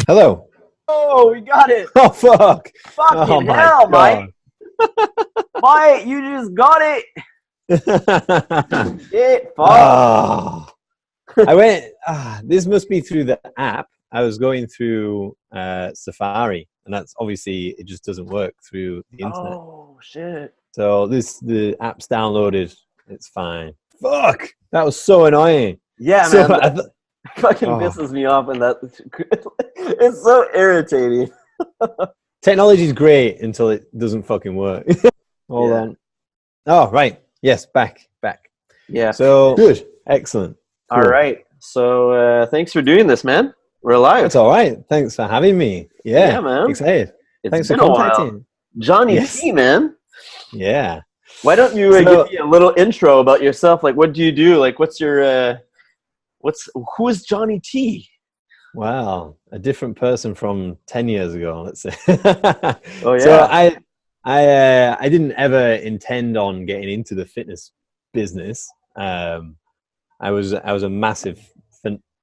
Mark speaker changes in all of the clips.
Speaker 1: Hello.
Speaker 2: Oh, we got it.
Speaker 1: Oh, fuck. Oh,
Speaker 2: Fucking
Speaker 1: my
Speaker 2: hell,
Speaker 1: God.
Speaker 2: Mike. Mike, you just got it. It fuck.
Speaker 1: Oh. I went, this must be through the app. I was going through Safari, and that's obviously, it just doesn't work through the internet.
Speaker 2: Oh, shit.
Speaker 1: So the app's downloaded. It's fine. Fuck. That was so annoying.
Speaker 2: Yeah,
Speaker 1: So
Speaker 2: man. That fucking pisses me off, and that it's so irritating.
Speaker 1: technology is great until it doesn't fucking work. Hold on. Oh, right. Yes, back.
Speaker 2: Yeah.
Speaker 1: So good. Excellent. Cool.
Speaker 2: All right. So thanks for doing this, man. We're live.
Speaker 1: That's all right. Thanks for having me. Yeah,
Speaker 2: man.
Speaker 1: Excited.
Speaker 2: It's
Speaker 1: Thanks for
Speaker 2: been a while.
Speaker 1: contacting.
Speaker 2: Johnny
Speaker 1: Yes.
Speaker 2: T, man.
Speaker 1: Yeah.
Speaker 2: Why don't you give me a little intro about yourself? Like, what do you do? Like, what's your who is Johnny T?
Speaker 1: Wow, a different person from 10 years ago, let's say.
Speaker 2: Oh yeah.
Speaker 1: So I didn't ever intend on getting into the fitness business. I was a massive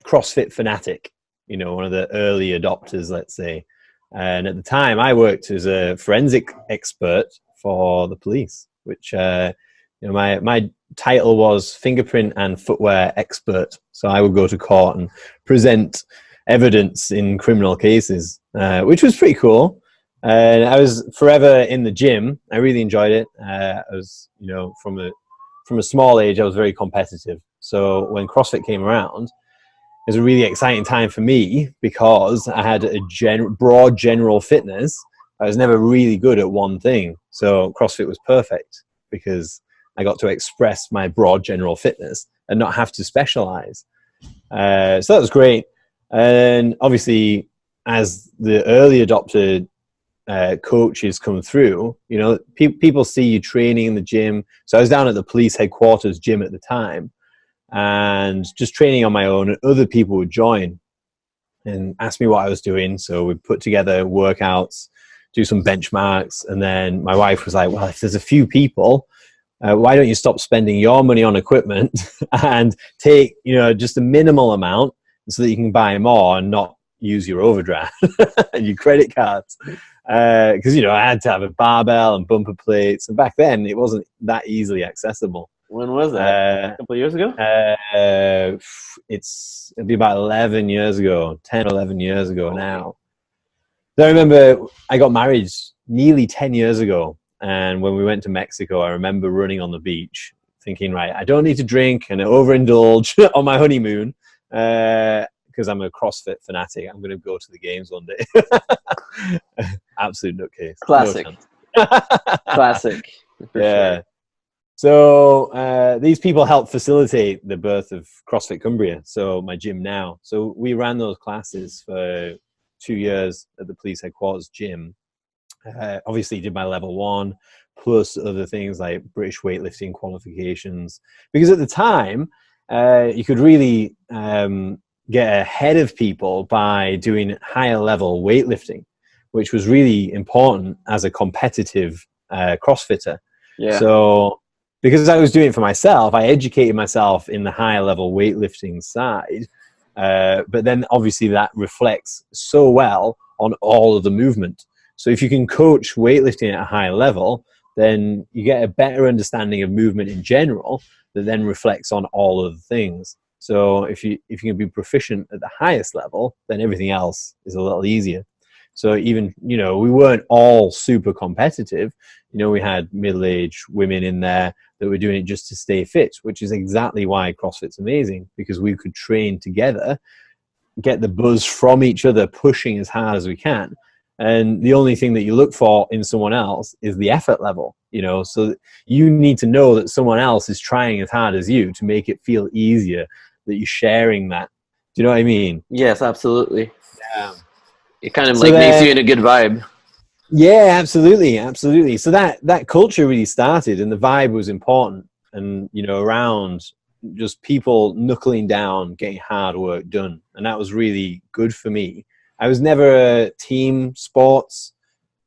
Speaker 1: CrossFit fanatic, you know, one of the early adopters, let's say. And at the time, I worked as a forensic expert for the police, which you know, my title was fingerprint and footwear expert. So I would go to court and present evidence in criminal cases, which was pretty cool. And I was forever in the gym. I really enjoyed it. I was, you know, from a small age, I was very competitive. So when CrossFit came around, it was a really exciting time for me because I had a broad general fitness. I was never really good at one thing. So CrossFit was perfect because I got to express my broad general fitness and not have to specialize. So that was great. And obviously, as the early adopter coaches come through, you know, people see you training in the gym. So I was down at the police headquarters gym at the time and just training on my own, and other people would join and ask me what I was doing. So we put together workouts, do some benchmarks. And then my wife was like, well, if there's a few people, why don't you stop spending your money on equipment and take, you know, just a minimal amount so that you can buy more and not use your overdraft and your credit cards. Because, you know, I had to have a barbell and bumper plates. And back then, it wasn't that easily accessible.
Speaker 2: When was that? A couple of years ago?
Speaker 1: It'd be about 11 years ago, 10, 11 years ago now. I remember I got married nearly 10 years ago. And when we went to Mexico, I remember running on the beach thinking, right, I don't need to drink and overindulge on my honeymoon because I'm a CrossFit fanatic. I'm going to go to the games one day. Absolute nutcase.
Speaker 2: Classic.
Speaker 1: No
Speaker 2: Classic.
Speaker 1: Yeah. Sure. So these people helped facilitate the birth of CrossFit Cumbria, so my gym now. So we ran those classes for 2 years at the police headquarters gym. Obviously did my level 1 plus other things like British weightlifting qualifications, because at the time you could really get ahead of people by doing higher level weightlifting, which was really important as a competitive CrossFitter. Yeah. So because I was doing it for myself, I educated myself in the higher level weightlifting side. But then obviously that reflects so well on all of the movement. So if you can coach weightlifting at a higher level, then you get a better understanding of movement in general that then reflects on all of the things. So if you can be proficient at the highest level, then everything else is a little easier. So even, you know, we weren't all super competitive. You know, we had middle-aged women in there that were doing it just to stay fit, which is exactly why CrossFit's amazing, because we could train together, get the buzz from each other, pushing as hard as we can. And the only thing that you look for in someone else is the effort level, you know, so you need to know that someone else is trying as hard as you to make it feel easier, that you're sharing that. Do you know what I mean?
Speaker 2: Yes, absolutely.
Speaker 1: Yeah.
Speaker 2: It kind of makes you in a good vibe.
Speaker 1: Yeah, absolutely. Absolutely. So that culture really started, and the vibe was important. And, you know, around just people knuckling down, getting hard work done. And that was really good for me. I was never a team sports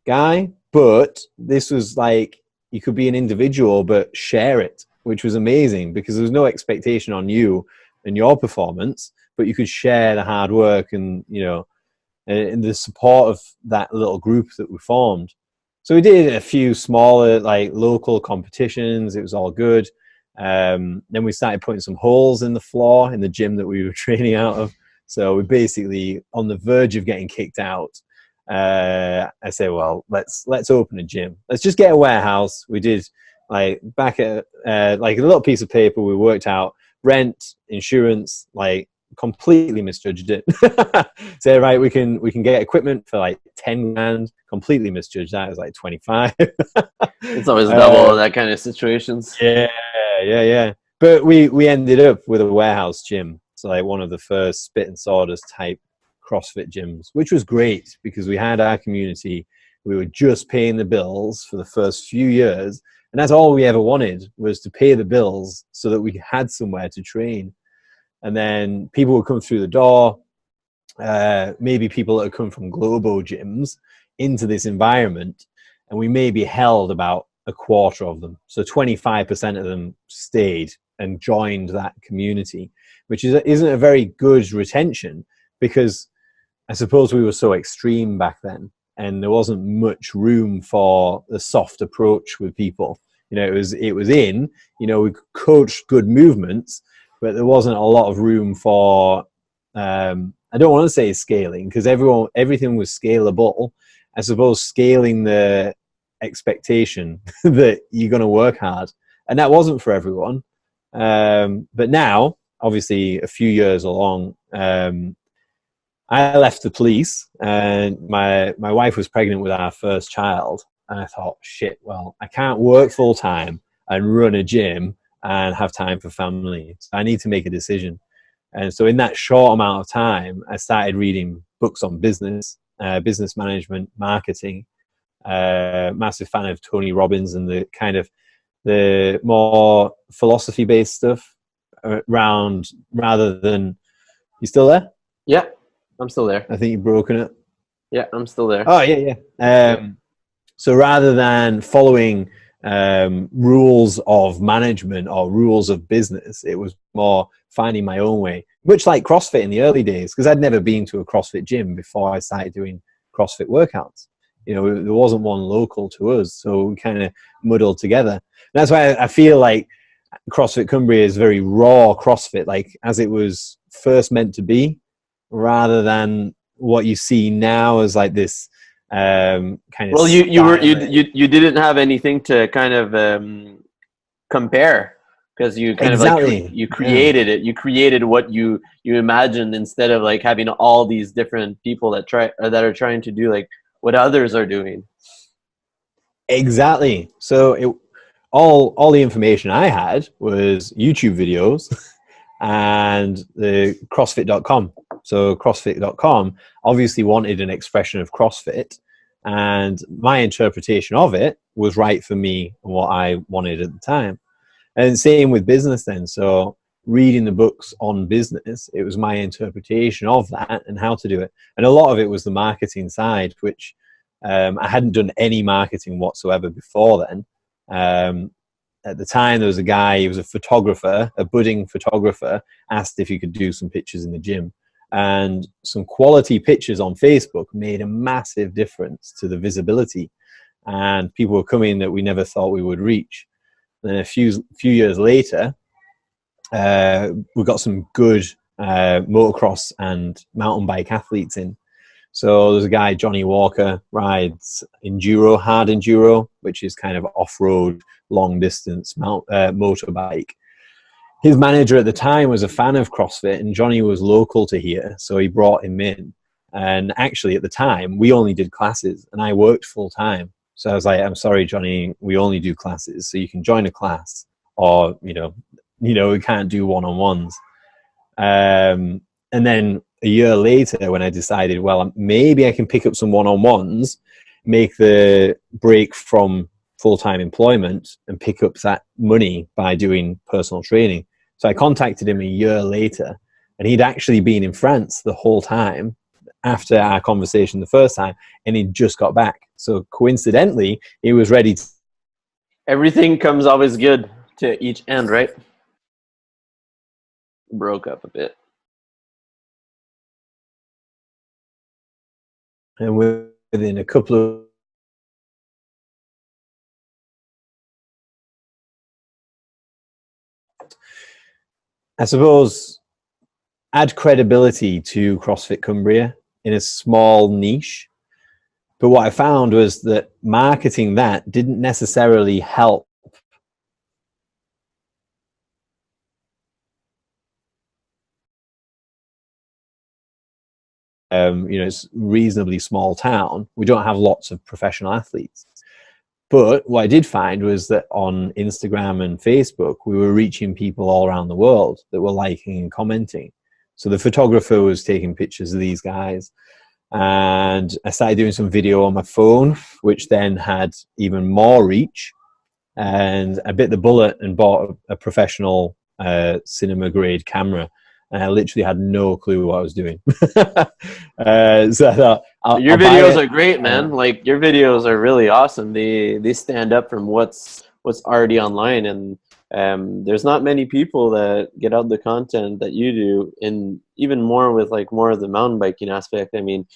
Speaker 1: guy, but this was like, you could be an individual, but share it, which was amazing because there was no expectation on you and your performance, but you could share the hard work and, you know, and the support of that little group that we formed. So we did a few smaller, like, local competitions. It was all good. Then we started putting some holes in the floor in the gym that we were training out of. So we're basically on the verge of getting kicked out. I say, well, let's open a gym. Let's just get a warehouse. We did, like, back at like a little piece of paper. We worked out rent, insurance, like, completely misjudged it. Say, right, we can get equipment for like 10 grand. Completely misjudged that. It was like 25.
Speaker 2: It's always double that kind of situations.
Speaker 1: Yeah. But we ended up with a warehouse gym. So, like, one of the first spit and sawdust type CrossFit gyms, which was great because we had our community. We were just paying the bills for the first few years, and that's all we ever wanted, was to pay the bills so that we had somewhere to train. And then people would come through the door, maybe people that had come from Globo gyms into this environment, and we maybe held about a quarter of them. So 25% of them stayed and joined that community, which isn't a very good retention, because I suppose we were so extreme back then, and there wasn't much room for the soft approach with people. You know, it was in, you know, we coached good movements, but there wasn't a lot of room for, I don't want to say scaling, because everything was scalable. I suppose scaling the expectation that you're going to work hard, and that wasn't for everyone. But now, obviously, a few years along, I left the police, and my wife was pregnant with our first child, and I thought, shit, well, I can't work full time and run a gym and have time for family. So I need to make a decision. And so in that short amount of time, I started reading books on business, business management, marketing. Massive fan of Tony Robbins and the kind of the more philosophy-based stuff around, rather than... You still there?
Speaker 2: Yeah, I'm still there.
Speaker 1: I think you've broken it.
Speaker 2: Yeah, I'm still there.
Speaker 1: Oh, yeah. So rather than following rules of management or rules of business, it was more finding my own way, much like CrossFit in the early days, because I'd never been to a CrossFit gym before I started doing CrossFit workouts. You know, there wasn't one local to us, so we kind of muddled together. And that's why I feel like CrossFit Cumbria is very raw CrossFit, like as it was first meant to be, rather than what you see now as like this kind of...
Speaker 2: Well, you didn't have anything to kind of compare, because you kind
Speaker 1: Exactly.
Speaker 2: of like you created it. You created what you imagined, instead of like having all these different people that are trying to do like what others are doing.
Speaker 1: Exactly. So all the information I had was YouTube videos and the CrossFit.com. So CrossFit.com obviously wanted an expression of CrossFit, and my interpretation of it was right for me and what I wanted at the time. And same with business then. So reading the books on business, it was my interpretation of that and how to do it. And a lot of it was the marketing side, which I hadn't done any marketing whatsoever before then. At the time, there was a guy, he was a photographer, a budding photographer, asked if he could do some pictures in the gym. And some quality pictures on Facebook made a massive difference to the visibility. And people were coming that we never thought we would reach. And then a few years later, we got some good motocross and mountain bike athletes in. So there's a guy, Johnny Walker, rides enduro, hard enduro, which is kind of off-road, long-distance motorbike. His manager at the time was a fan of CrossFit, and Johnny was local to here, so he brought him in. And actually, at the time, we only did classes, and I worked full-time. So I was like, I'm sorry, Johnny, we only do classes, so you can join a class, or, you know, we can't do one-on-ones. And then a year later, when I decided, well, maybe I can pick up some one-on-ones, make the break from full-time employment and pick up that money by doing personal training. So I contacted him a year later, and he'd actually been in France the whole time after our conversation the first time, and he'd just got back. So coincidentally, he was ready to...
Speaker 2: Everything comes always good to each end, right? Broke up a bit.
Speaker 1: and within a couple of I suppose add credibility to CrossFit Cumbria in a small niche. But what I found was that marketing that didn't necessarily help it's a reasonably small town. We don't have lots of professional athletes. But what I did find was that on Instagram and Facebook, we were reaching people all around the world that were liking and commenting. So the photographer was taking pictures of these guys. And I started doing some video on my phone, which then had even more reach. And I bit the bullet and bought a professional cinema grade camera. And I literally had no clue what I was doing. So I thought,
Speaker 2: your videos are great, man. Like your videos are really awesome. They stand up from what's already online, and there's not many people that get out the content that you do, and even more with like more of the mountain biking aspect. I mean,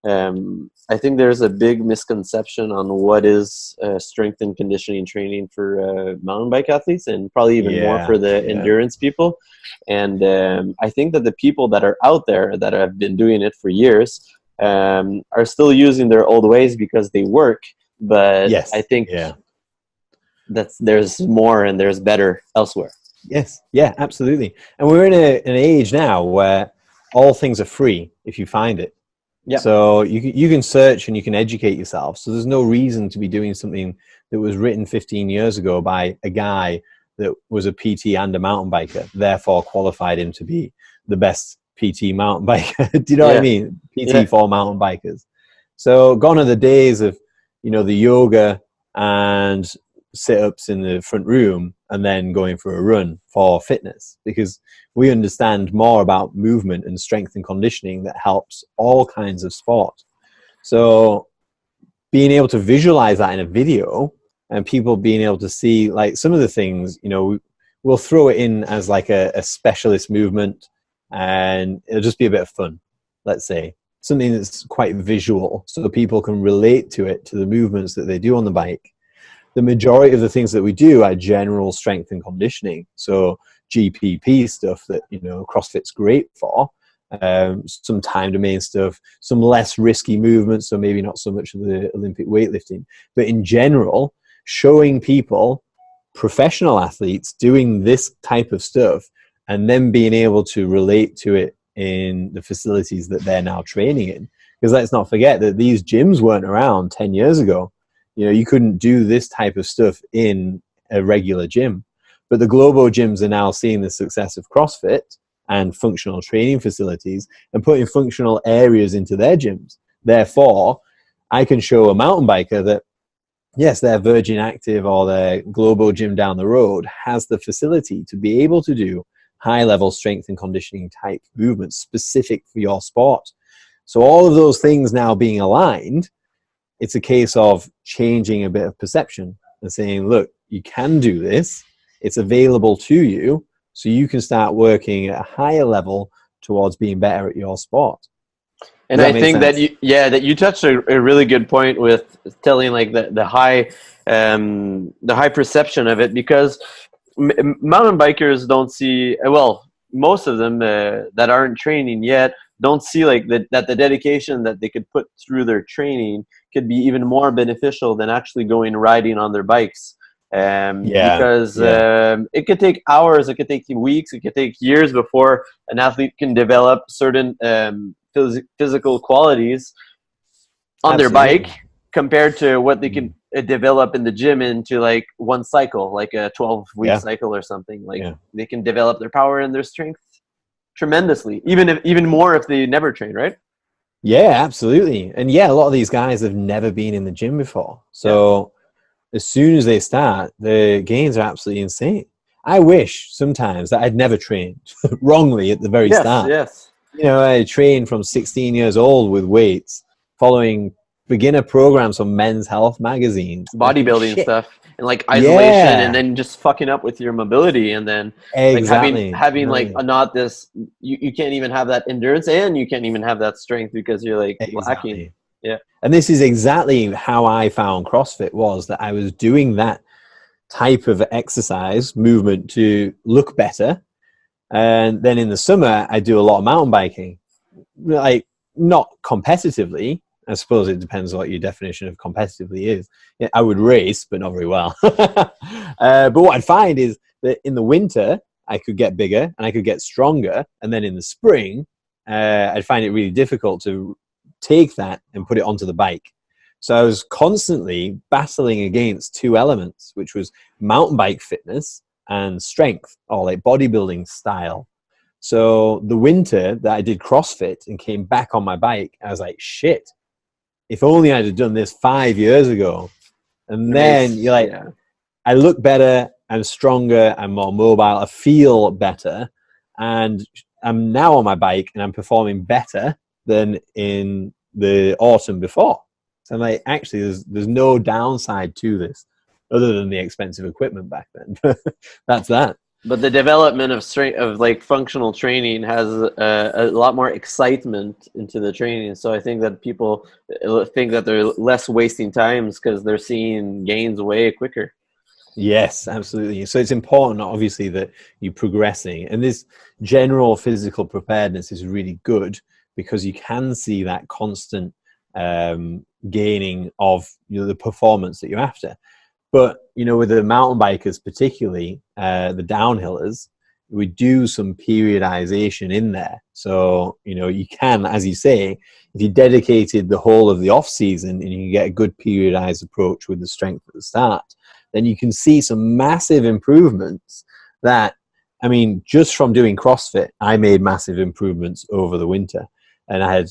Speaker 2: I think there's a big misconception on what is strength and conditioning training for mountain bike athletes, and probably even more for the endurance people. And I think that the people that are out there that have been doing it for years are still using their old ways because they work. But I think that there's more and there's better elsewhere.
Speaker 1: Yes, yeah, absolutely. And we're in an age now where all things are free if you find it. Yeah. So you can search and you can educate yourself. So there's no reason to be doing something that was written 15 years ago by a guy that was a PT and a mountain biker, therefore qualified him to be the best PT mountain biker. Do you know what I mean? PT for mountain bikers. So gone are the days of, the yoga and sit-ups in the front room and then going for a run for fitness, because we understand more about movement and strength and conditioning that helps all kinds of sport. So being able to visualize that in a video and people being able to see like some of the things, we'll throw it in as like a specialist movement, and it'll just be a bit of fun, let's say. Something that's quite visual so people can relate to it, to the movements that they do on the bike. The majority of the things that we do are general strength and conditioning. So GPP stuff that, CrossFit's great for, some time domain stuff, some less risky movements. So maybe not so much of the Olympic weightlifting, but in general, showing people, professional athletes doing this type of stuff and then being able to relate to it in the facilities that they're now training in. Because let's not forget that these gyms weren't around 10 years ago. You couldn't do this type of stuff in a regular gym. But the global gyms are now seeing the success of CrossFit and functional training facilities and putting functional areas into their gyms. Therefore, I can show a mountain biker that, yes, their Virgin Active or their global gym down the road has the facility to be able to do high-level strength and conditioning type movements specific for your sport. So all of those things now being aligned, it's a case of changing a bit of perception and saying, look, you can do this. It's available to you, so you can start working at a higher level towards being better at your sport.
Speaker 2: And I think that you touched a really good point with telling like the high perception of it, because mountain bikers don't see, well, most of them that aren't training yet don't see like that the dedication that they could put through their training could be even more beneficial than actually going riding on their bikes. Because it could take hours, it could take weeks, it could take years before an athlete can develop certain physical qualities on their bike compared to what they can develop in the gym into like one cycle, like a 12-week cycle or something. Like they can develop their power and their strength tremendously, even more if they never train, right?
Speaker 1: Yeah, absolutely. And a lot of these guys have never been in the gym before. So as soon as they start, the gains are absolutely insane. I wish sometimes that I'd never trained wrongly at the very start.
Speaker 2: Yes.
Speaker 1: I trained from 16 years old with weights, following beginner programs from Men's Health magazines,
Speaker 2: bodybuilding stuff, and like isolation, and then just fucking up with your mobility, and then like having like not this, you can't even have that endurance, and you can't even have that strength because you're like lacking. Yeah.
Speaker 1: And this is exactly how I found CrossFit, was that I was doing that type of exercise movement to look better. And then in the summer, I do a lot of mountain biking, like not competitively. I suppose it depends what your definition of competitively is. Yeah, I would race, but not very well. But what I'd find is that in the winter, I could get bigger and I could get stronger. And then in the spring, I'd find it really difficult to take that and put it onto the bike. So I was constantly battling against two elements, which was mountain bike fitness and strength, or like bodybuilding style. So the winter that I did CrossFit and came back on my bike, I was like, shit, if only I'd have done this 5 years ago. And then you're like,
Speaker 2: yeah.
Speaker 1: I look better, I'm stronger, I'm more mobile, I feel better. And I'm now on my bike and I'm performing better than in the autumn before. So I'm like, actually, there's no downside to this other than the expensive equipment back then. That's that.
Speaker 2: But the development of strength, of like functional training, has a lot more excitement into the training. So I think that people think that they're less wasting times because they're seeing gains way quicker.
Speaker 1: Yes, absolutely. So it's important, obviously, that you're progressing. And this general physical preparedness is really good because you can see that constant gaining of the performance that you're after. But, with the mountain bikers, particularly the downhillers, we do some periodization in there. So, you can, as you say, if you dedicated the whole of the off season and you get a good periodized approach with the strength at the start, then you can see some massive improvements that, just from doing CrossFit, I made massive improvements over the winter. And I had,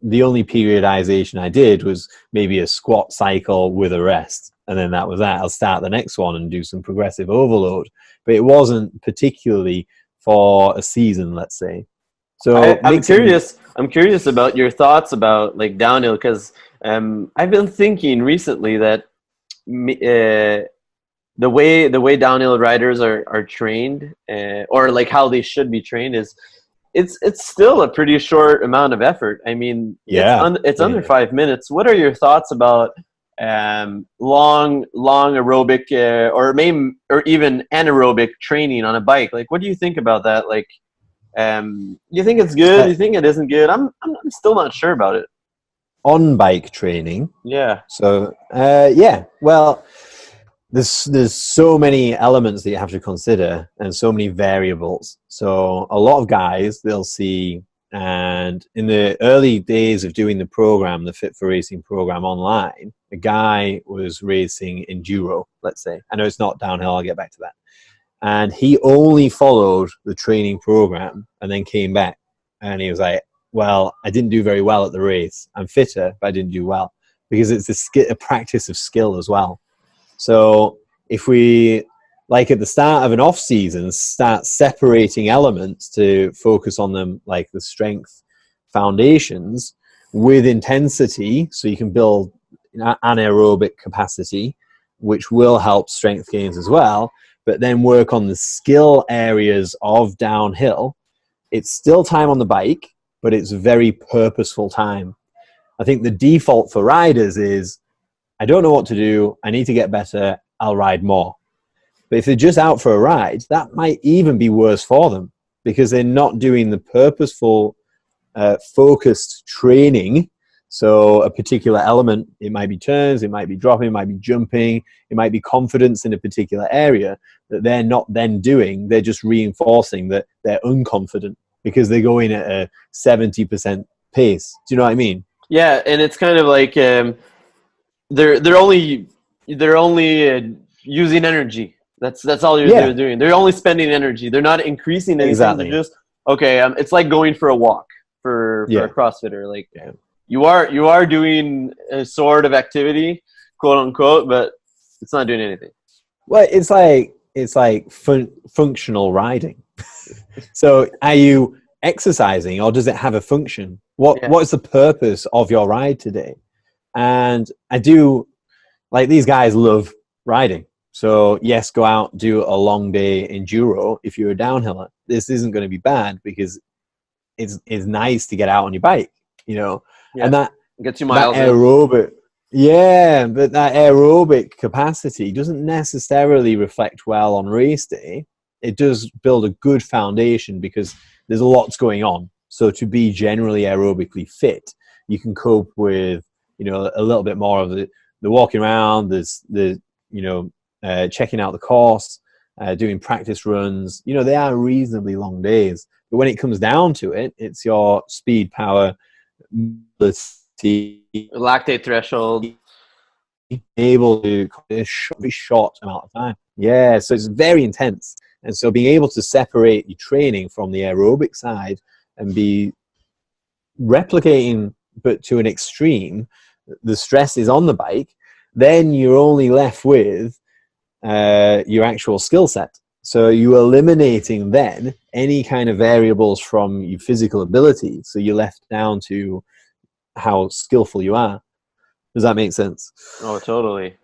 Speaker 1: the only periodization I did was maybe a squat cycle with a rest. And then that was that. I'll start the next one and do some progressive overload. But it wasn't particularly for a season, let's say. So
Speaker 2: I'm curious about your thoughts about like downhill, because I've been thinking recently that the way downhill riders are trained, or like how they should be trained, is it's still a pretty short amount of effort. It's under 5 minutes. What are your thoughts about long aerobic or even anaerobic training on a bike? Like, what do you think about that? Like, you think it's good? You think it isn't good? I'm still not sure about it.
Speaker 1: On bike training.
Speaker 2: Yeah.
Speaker 1: So well, there's so many elements that you have to consider and so many variables. So a lot of guys, they'll see, and in the early days of doing the program, the Fit for Racing program online, a guy was racing enduro, let's say. I know it's not downhill, I'll get back to that. And he only followed the training program and then came back. And he was like, well, I didn't do very well at the race. I'm fitter, but I didn't do well. Because it's a practice of skill as well. So if we, like at the start of an off season, start separating elements to focus on them, like the strength foundations with intensity, so you can build anaerobic capacity, which will help strength gains as well, but then work on the skill areas of downhill. It's still time on the bike, but it's very purposeful time. I think the default for riders is, I don't know what to do, I need to get better, I'll ride more. But if they're just out for a ride, that might even be worse for them because they're not doing the purposeful, focused training. So a particular element, it might be turns, it might be dropping, it might be jumping, it might be confidence in a particular area that they're not then doing. They're just reinforcing that they're unconfident because they're going at a 70% pace. Do you know what I mean?
Speaker 2: Yeah, and it's kind of like they're only using energy. That's all they're doing. They're only spending energy. They're not increasing anything.
Speaker 1: Exactly.
Speaker 2: They're just it's like going for a walk for a CrossFitter. Like you are doing a sort of activity, quote unquote, but it's not doing anything.
Speaker 1: Well, it's like functional riding. So are you exercising or does it have a function? What is the purpose of your ride today? And I do, like, these guys love riding. So yes, go out, do a long day enduro. If you're a downhiller, this isn't going to be bad because it's nice to get out on your bike, and
Speaker 2: Gets you
Speaker 1: that
Speaker 2: miles in.
Speaker 1: aerobic, yeah, but that aerobic capacity doesn't necessarily reflect well on race day. It does build a good foundation because there's lots going on. So to be generally aerobically fit, you can cope with, a little bit more of the walking around. There's the, checking out the course, doing practice runs. They are reasonably long days. But when it comes down to it, it's your speed, power, mobility,
Speaker 2: Lactate threshold.
Speaker 1: able to a very short amount of time. Yeah, so it's very intense. And so being able to separate your training from the aerobic side and be replicating, but to an extreme, the stress is on the bike, then you're only left with your actual skill set. So you're eliminating then any kind of variables from your physical ability. So you're left down to how skillful you are. Does that make sense?
Speaker 2: Oh, totally.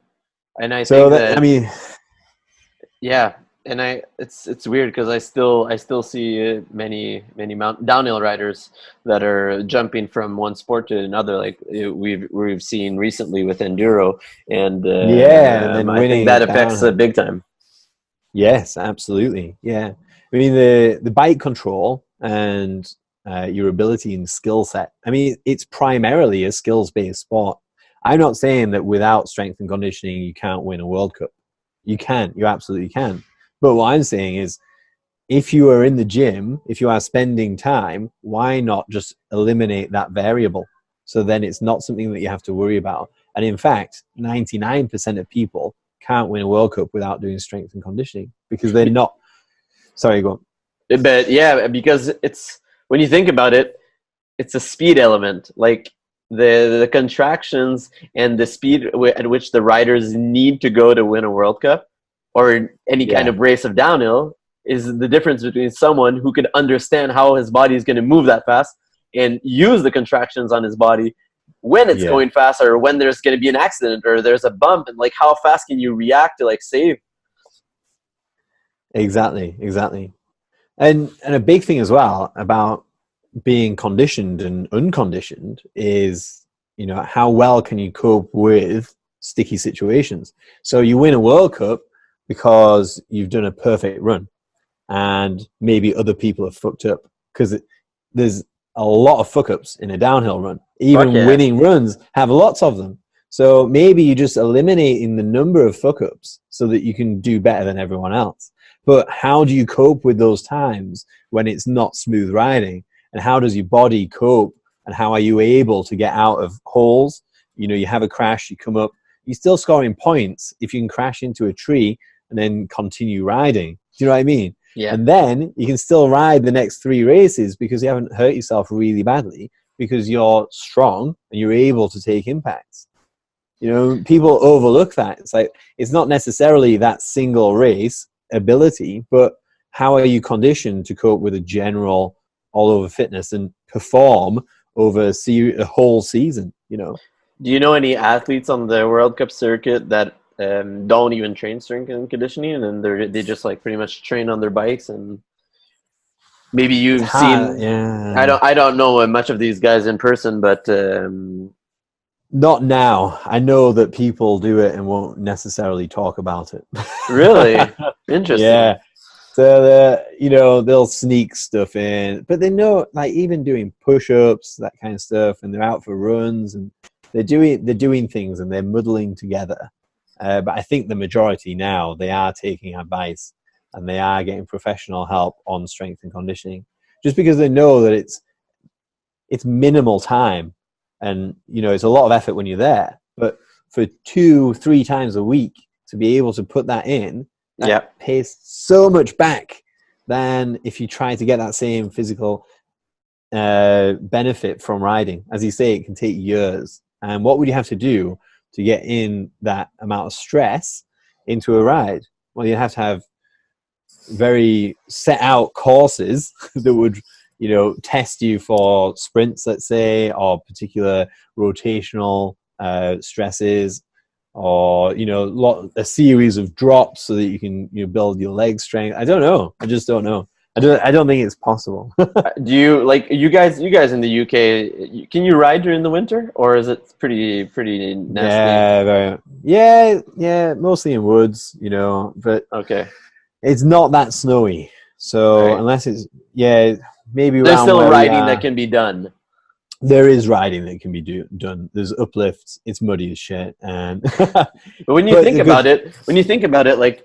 Speaker 2: And I
Speaker 1: So
Speaker 2: think that,
Speaker 1: I mean,
Speaker 2: yeah, and it's weird because I still see many downhill riders that are jumping from one sport to another, like we've seen recently with enduro, and
Speaker 1: yeah, and then
Speaker 2: I think
Speaker 1: winning
Speaker 2: that
Speaker 1: it
Speaker 2: affects
Speaker 1: downhill.
Speaker 2: big time.
Speaker 1: Yes, absolutely. Yeah, I mean the bike control and your ability and skill set. I mean, it's primarily a skills based sport. I'm not saying that without strength and conditioning you can't win a World Cup. You can. You absolutely can. But what I'm saying is, if you are in the gym, if you are spending time, why not just eliminate that variable? So then it's not something that you have to worry about. And in fact, 99% of people can't win a World Cup without doing strength and conditioning because they're not. Sorry, go on.
Speaker 2: But yeah, because it's, when you think about it, it's a speed element. Like the contractions and the speed at which the riders need to go to win a World Cup or any kind
Speaker 1: Yeah,
Speaker 2: of race of downhill is the difference between someone who can understand how his body is going to move that fast and use the contractions on his body when it's
Speaker 1: yeah,
Speaker 2: going fast, or when there's going to be an accident or there's a bump, and like how fast can you react to like save.
Speaker 1: exactly. And a big thing as well about being conditioned and unconditioned is, how well can you cope with sticky situations? So you win a World Cup because you've done a perfect run and maybe other people have fucked up, because there's a lot of fuck ups in a downhill run.
Speaker 2: Fuck
Speaker 1: Even
Speaker 2: yeah.
Speaker 1: winning runs have lots of them. So maybe you're just eliminating the number of fuck ups so that you can do better than everyone else. But how do you cope with those times when it's not smooth riding? And how does your body cope? And how are you able to get out of holes? You have a crash, you come up, you're still scoring points if you can crash into a tree and then continue riding. Do you know what I mean?
Speaker 2: Yeah.
Speaker 1: And then you can still ride the next 3 races because you haven't hurt yourself really badly, because you're strong and you're able to take impacts. People overlook that. It's like, it's not necessarily that single race ability, but how are you conditioned to cope with a general all over fitness and perform over a whole season?
Speaker 2: Do you know any athletes on the World Cup circuit that don't even train strength and conditioning, and they just like pretty much train on their bikes? And maybe
Speaker 1: It's
Speaker 2: you've
Speaker 1: hard.
Speaker 2: seen.
Speaker 1: Yeah.
Speaker 2: I don't know much of these guys in person, but
Speaker 1: Not now. I know that people do it and won't necessarily talk about it.
Speaker 2: really interesting.
Speaker 1: Yeah. So they'll sneak stuff in, but they know, like, even doing push-ups, that kind of stuff, and they're out for runs and they're doing things and they're muddling together. But I think the majority now, they are taking advice and they are getting professional help on strength and conditioning, just because they know that it's minimal time, and it's a lot of effort when you're there. But for 2-3 times a week to be able to put that in, that
Speaker 2: Yeah.
Speaker 1: pays so much back than if you try to get that same physical benefit from riding. As you say, it can take years. And what would you have to do to get in that amount of stress into a ride? Well, you have to have very set out courses that would test you for sprints, let's say, or particular rotational stresses, or a series of drops so that you can build your leg strength. I don't know. I just don't know. I don't think it's possible.
Speaker 2: Do you like you guys in the UK? Can you ride during the winter, or is it pretty nasty?
Speaker 1: Yeah, mostly in woods, but
Speaker 2: Okay,
Speaker 1: it's not that snowy. So
Speaker 2: right.
Speaker 1: unless it's maybe
Speaker 2: There's
Speaker 1: around
Speaker 2: still
Speaker 1: where we
Speaker 2: riding that
Speaker 1: are,
Speaker 2: can be done.
Speaker 1: there is riding that can be done. There's uplifts. It's muddy as shit, and
Speaker 2: But when you
Speaker 1: but
Speaker 2: think
Speaker 1: the good,
Speaker 2: about it, like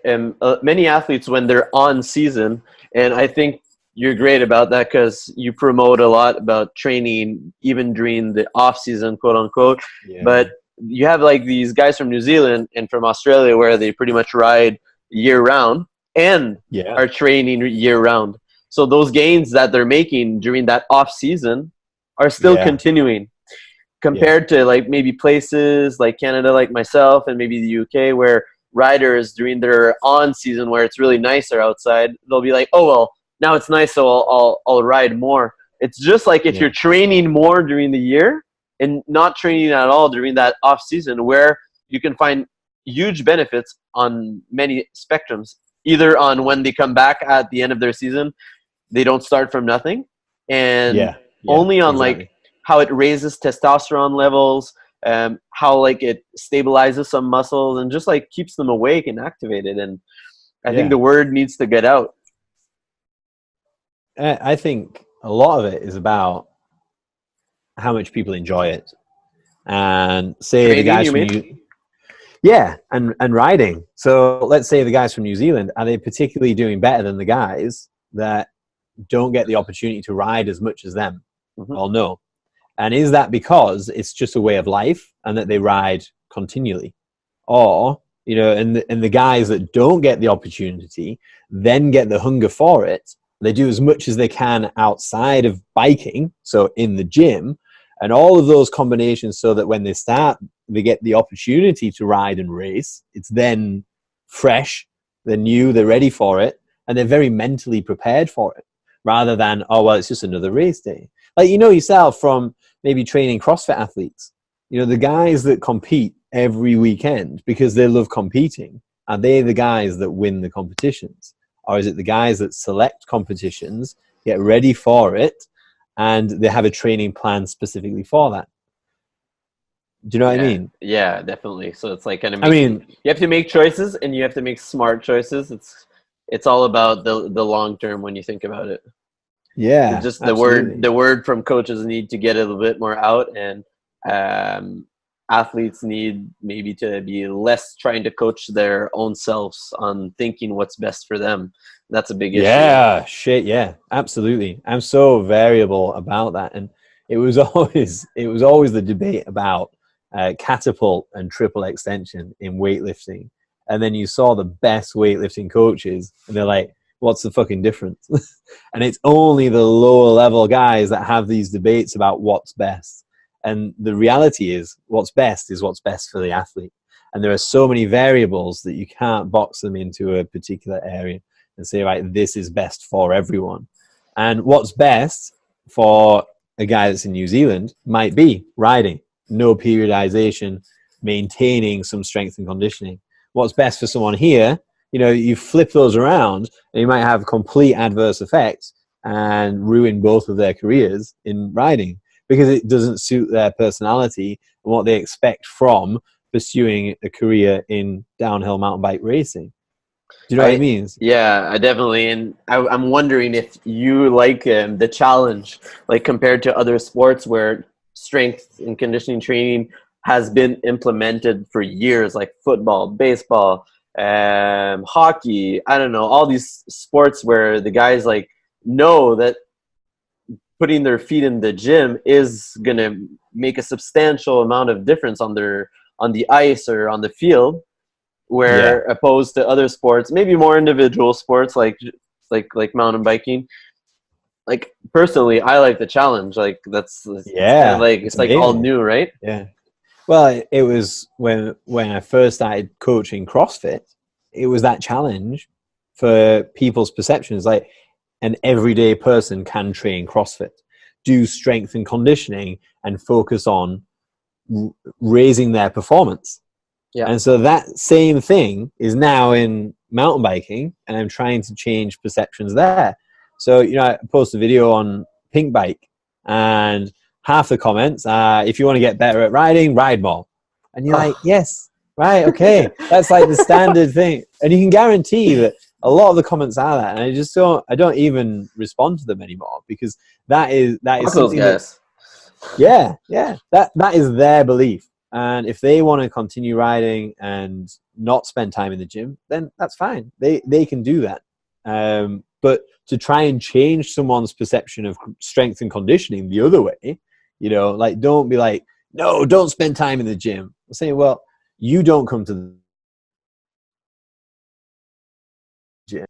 Speaker 2: many athletes when they're on season, and I think you're great about that because you promote a lot about training even during the off season, quote unquote.
Speaker 1: yeah,
Speaker 2: But you have like these guys from New Zealand and from Australia where they pretty much ride year round and
Speaker 1: yeah,
Speaker 2: are training year round. So those gains that they're making during that off season are still
Speaker 1: yeah,
Speaker 2: continuing
Speaker 1: yeah,
Speaker 2: compared to like maybe places like Canada, like myself, and maybe the UK, where riders during their on season where it's really nicer outside, they'll be like, oh well, now it's nice, so I'll ride more. It's just like if
Speaker 1: yeah,
Speaker 2: you're training more during the year and not training at all during that off season, where you can find huge benefits on many spectrums, either on when they come back at the end of their season, they don't start from nothing, and
Speaker 1: yeah,
Speaker 2: only on like
Speaker 1: exactly.
Speaker 2: how it raises testosterone levels, how like it stabilizes some muscles and just like keeps them awake and activated. And I think
Speaker 1: Yeah,
Speaker 2: the word needs to get out.
Speaker 1: I think a lot of it is about how much people enjoy it, and say the
Speaker 2: Training,
Speaker 1: guys
Speaker 2: you
Speaker 1: from
Speaker 2: mean?
Speaker 1: and riding. So let's say the guys from New Zealand, are they particularly doing better than the guys that don't get the opportunity to ride as much as them?
Speaker 2: Mm-hmm.
Speaker 1: Well, no. And is that because it's just a way of life and that they ride continually? Or, and the guys that don't get the opportunity then get the hunger for it. They do as much as they can outside of biking, so in the gym, and all of those combinations so that when they start, they get the opportunity to ride and race. It's then fresh, they're new, they're ready for it, and they're very mentally prepared for it, rather than, oh, well, it's just another race day. Like, yourself from maybe training CrossFit athletes, the guys that compete every weekend because they love competing, are they the guys that win the competitions? Or is it the guys that select competitions, get ready for it, and they have a training plan specifically for that? Do you know what I
Speaker 2: Yeah,
Speaker 1: mean?
Speaker 2: yeah, definitely. So it's like kind of
Speaker 1: I
Speaker 2: making,
Speaker 1: mean,
Speaker 2: you have to make choices and you have to make smart choices. It's all about the long term when you think about it. It's
Speaker 1: yeah,
Speaker 2: just
Speaker 1: absolutely.
Speaker 2: the word from coaches need to get a little bit more out, and um, athletes need maybe to be less trying to coach their own selves on thinking what's best for them. That's a big issue.
Speaker 1: Yeah, shit, yeah, absolutely. I'm so variable about that, and it was always the debate about catapult and triple extension in weightlifting, and then you saw the best weightlifting coaches, and they're like, "What's the fucking difference?" And it's only the lower level guys that have these debates about what's best, and the reality is, what's best for the athlete, and there are so many variables that you can't box them into a particular area and say, right, this is best for everyone. And what's best for a guy that's in New Zealand might be riding, no periodization, maintaining some strength and conditioning. What's best for someone here, you flip those around and you might have complete adverse effects and ruin both of their careers in riding because it doesn't suit their personality and what they expect from pursuing a career in downhill mountain bike racing. Do you know what I
Speaker 2: I
Speaker 1: mean?
Speaker 2: Yeah, I definitely, and I'm wondering if you like the challenge, like compared to other sports where strength and conditioning training has been implemented for years, like football, baseball, hockey. I don't know, all these sports where the guys like know that putting their feet in the gym is gonna make a substantial amount of difference on the ice or on the field,
Speaker 1: Yeah.
Speaker 2: where opposed to other sports, maybe more individual sports like mountain biking. Like personally, I like the challenge. Like it's kind of
Speaker 1: Yeah.
Speaker 2: like
Speaker 1: It's
Speaker 2: it's like all
Speaker 1: amazing.
Speaker 2: new, right?
Speaker 1: Yeah. Well, it was when I first started coaching CrossFit, it was that challenge for people's perceptions. Like an everyday person can train CrossFit, do strength and conditioning, and focus on raising their performance.
Speaker 2: Yeah.
Speaker 1: And so that same thing is now in mountain biking, and I'm trying to change perceptions there. So, I post a video on Pink Bike, and half the comments are, if you want to get better at riding, ride more. And you're like, yes, right, okay. That's like the standard thing. And you can guarantee that a lot of the comments are that. And I don't even respond to them anymore, because that is
Speaker 2: Fuck those
Speaker 1: something
Speaker 2: guys.
Speaker 1: that is their belief. And if they want to continue riding and not spend time in the gym, then that's fine. They can do that. But to try and change someone's perception of strength and conditioning the other way, like, don't be like, no, don't spend time in the gym. I'm saying, well, you don't come to the gym.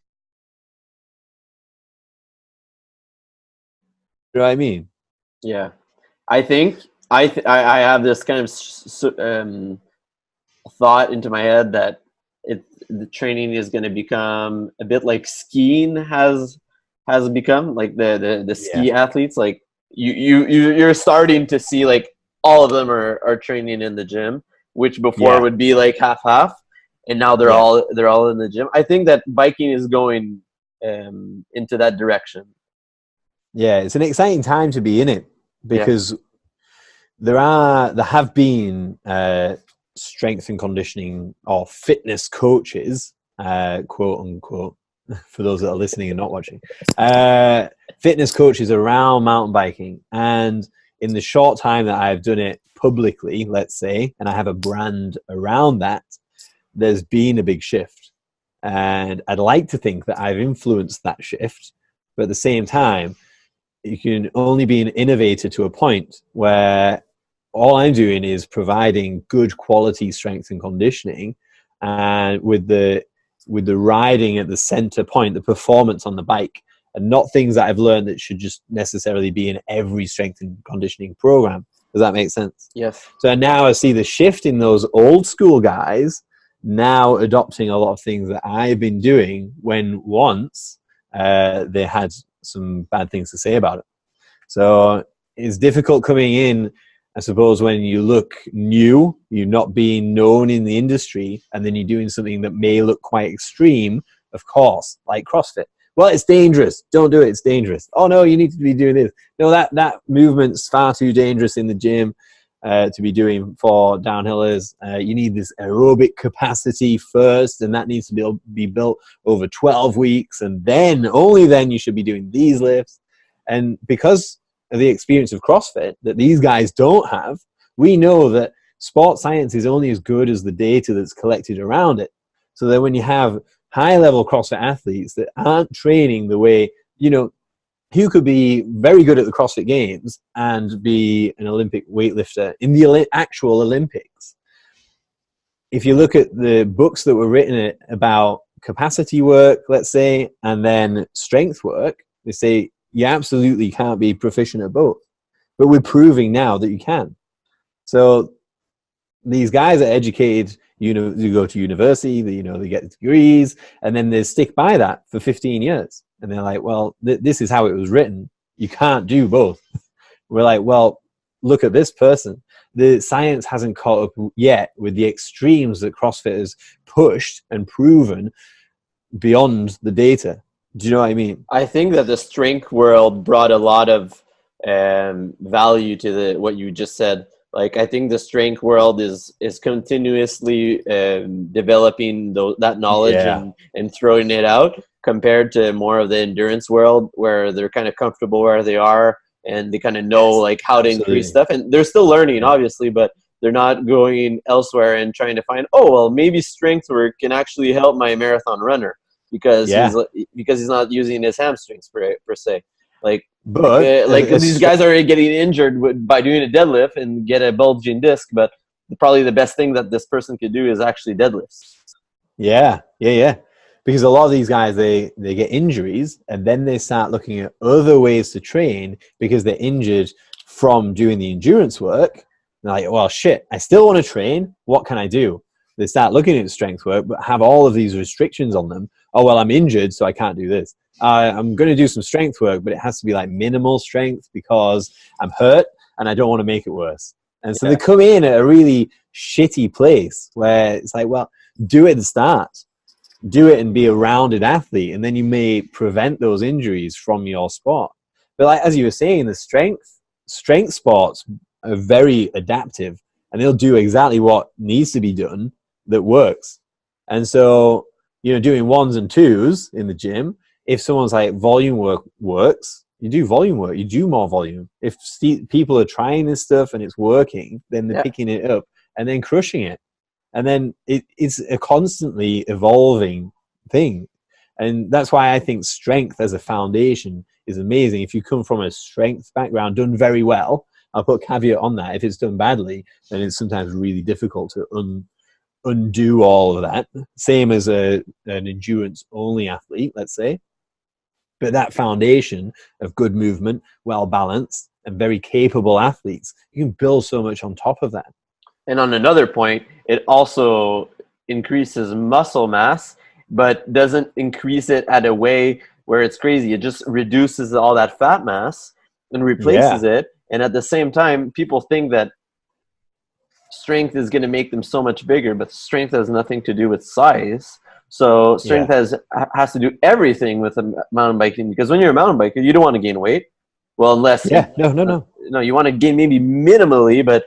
Speaker 1: You know what I mean?
Speaker 2: Yeah, I think I have this kind of thought into my head that the training is going to become a bit like skiing has become, like the ski athletes. Like you're starting to see like all of them are training in the gym, which before would be like half, and now they're all in the gym. I think that biking is going into that direction.
Speaker 1: Yeah, it's an exciting time to be in it, because there have been strength and conditioning or fitness coaches, quote unquote, for those that are listening and not watching, fitness coaches around mountain biking. And in the short time that I've done it publicly, let's say, and I have a brand around that, there's been a big shift. And I'd like to think that I've influenced that shift. But at the same time, you can only be an innovator to a point where all I'm doing is providing good quality strength and conditioning, and with the riding at the center point, the performance on the bike, and not things that I've learned that should just necessarily be in every strength and conditioning program. Does that make sense?
Speaker 2: Yes.
Speaker 1: So now I see the shift in those old school guys now adopting a lot of things that I've been doing, when once they had some bad things to say about it. So it's difficult coming in, I suppose, when you look new, you're not being known in the industry, and then you're doing something that may look quite extreme, of course, like CrossFit. Well, it's dangerous. Don't do it. It's dangerous. Oh, no, you need to be doing this. No, that movement's far too dangerous in the gym to be doing for downhillers. You need this aerobic capacity first, and that needs to be built over 12 weeks, and then, only then, you should be doing these lifts. And because of the experience of CrossFit that these guys don't have, we know that sports science is only as good as the data that's collected around it. So that when you have high-level CrossFit athletes that aren't training the way, who could be very good at the CrossFit Games and be an Olympic weightlifter in the actual Olympics. If you look at the books that were written about capacity work, let's say, and then strength work, they say you absolutely can't be proficient at both. But we're proving now that you can. So these guys are educated, you go to university, they get degrees, and then they stick by that for 15 years. And they're like, well, this is how it was written. You can't do both. We're like, well, look at this person. The science hasn't caught up yet with the extremes that CrossFit has pushed and proven beyond the data. Do you know what I mean?
Speaker 2: I think that the strength world brought a lot of value to what you just said. Like, I think the strength world is continuously developing that knowledge and throwing it out, compared to more of the endurance world, where they're kind of comfortable where they are, and they kind of know like how to increase stuff. And they're still learning, obviously, but they're not going elsewhere and trying to find, oh, well, maybe strength work can actually help my marathon runner, because he's not using his hamstrings per se. These guys are getting injured by doing a deadlift and get a bulging disc, but probably the best thing that this person could do is actually deadlifts.
Speaker 1: Yeah. Because a lot of these guys, they get injuries, and then they start looking at other ways to train because they're injured from doing the endurance work. They're like, well, shit, I still want to train. What can I do? They start looking at strength work, but have all of these restrictions on them. Oh, well, I'm injured, so I can't do this. I'm going to do some strength work, but it has to be like minimal strength because I'm hurt and I don't want to make it worse. And so they come in at a really shitty place where it's like, well, do it at the start. do it and be a rounded athlete, and then you may prevent those injuries from your sport. But like as you were saying, the strength sports are very adaptive, and they'll do exactly what needs to be done that works. And so, you know, doing ones and twos in the gym, if someone's like volume work works, you do volume work, you do more volume. If people are trying this stuff and it's working, then they're picking it up and then crushing it. And then it's a constantly evolving thing. And that's why I think strength as a foundation is amazing. If you come from a strength background done very well, I'll put a caveat on that. If it's done badly, then it's sometimes really difficult to undo all of that. Same as an endurance only athlete, let's say. But that foundation of good movement, well balanced, and very capable athletes, you can build so much on top of that.
Speaker 2: And on another point, it also increases muscle mass, but doesn't increase it at a way where it's crazy. It just reduces all that fat mass and replaces it. And at the same time, people think that strength is going to make them so much bigger, but strength has nothing to do with size. So strength has to do everything with mountain biking, because when you're a mountain biker, you don't want to gain weight. Well, unless no, you want to gain maybe minimally, but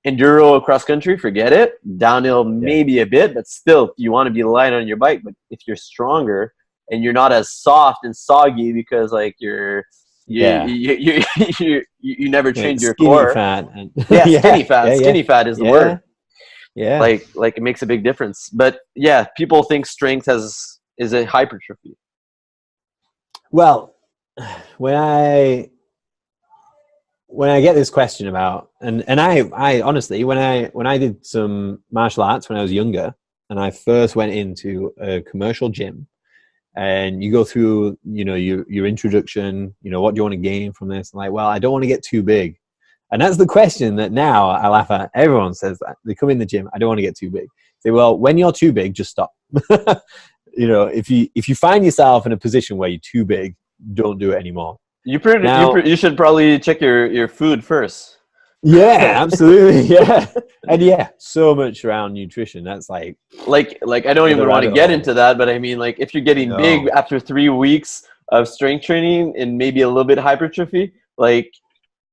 Speaker 2: enduro cross country, forget it. Downhill maybe a bit, but still you want to be light on your bike. But if you're stronger and you're not as soft and soggy because like you never trained your core.
Speaker 1: Fat
Speaker 2: skinny fat. Skinny fat is the word.
Speaker 1: Yeah.
Speaker 2: Like it makes a big difference. But yeah, people think strength is a hypertrophy.
Speaker 1: Well, when I get this question about, and I honestly, when I did some martial arts when I was younger, and I first went into a commercial gym, and you go through, you know, your introduction, you know, what do you want to gain from this? And like, well, I don't want to get too big. And that's the question that now I laugh at. Everyone says that. They come in the gym, I don't want to get too big. Say, well, when you're too big, just stop. You know, if you find yourself in a position where you're too big, don't do it anymore.
Speaker 2: You should probably check your food first.
Speaker 1: Yeah, absolutely. Yeah. And so much around nutrition. That's like
Speaker 2: I don't even want to get into that, but I mean, like, if you're getting big after 3 weeks of strength training and maybe a little bit hypertrophy, like,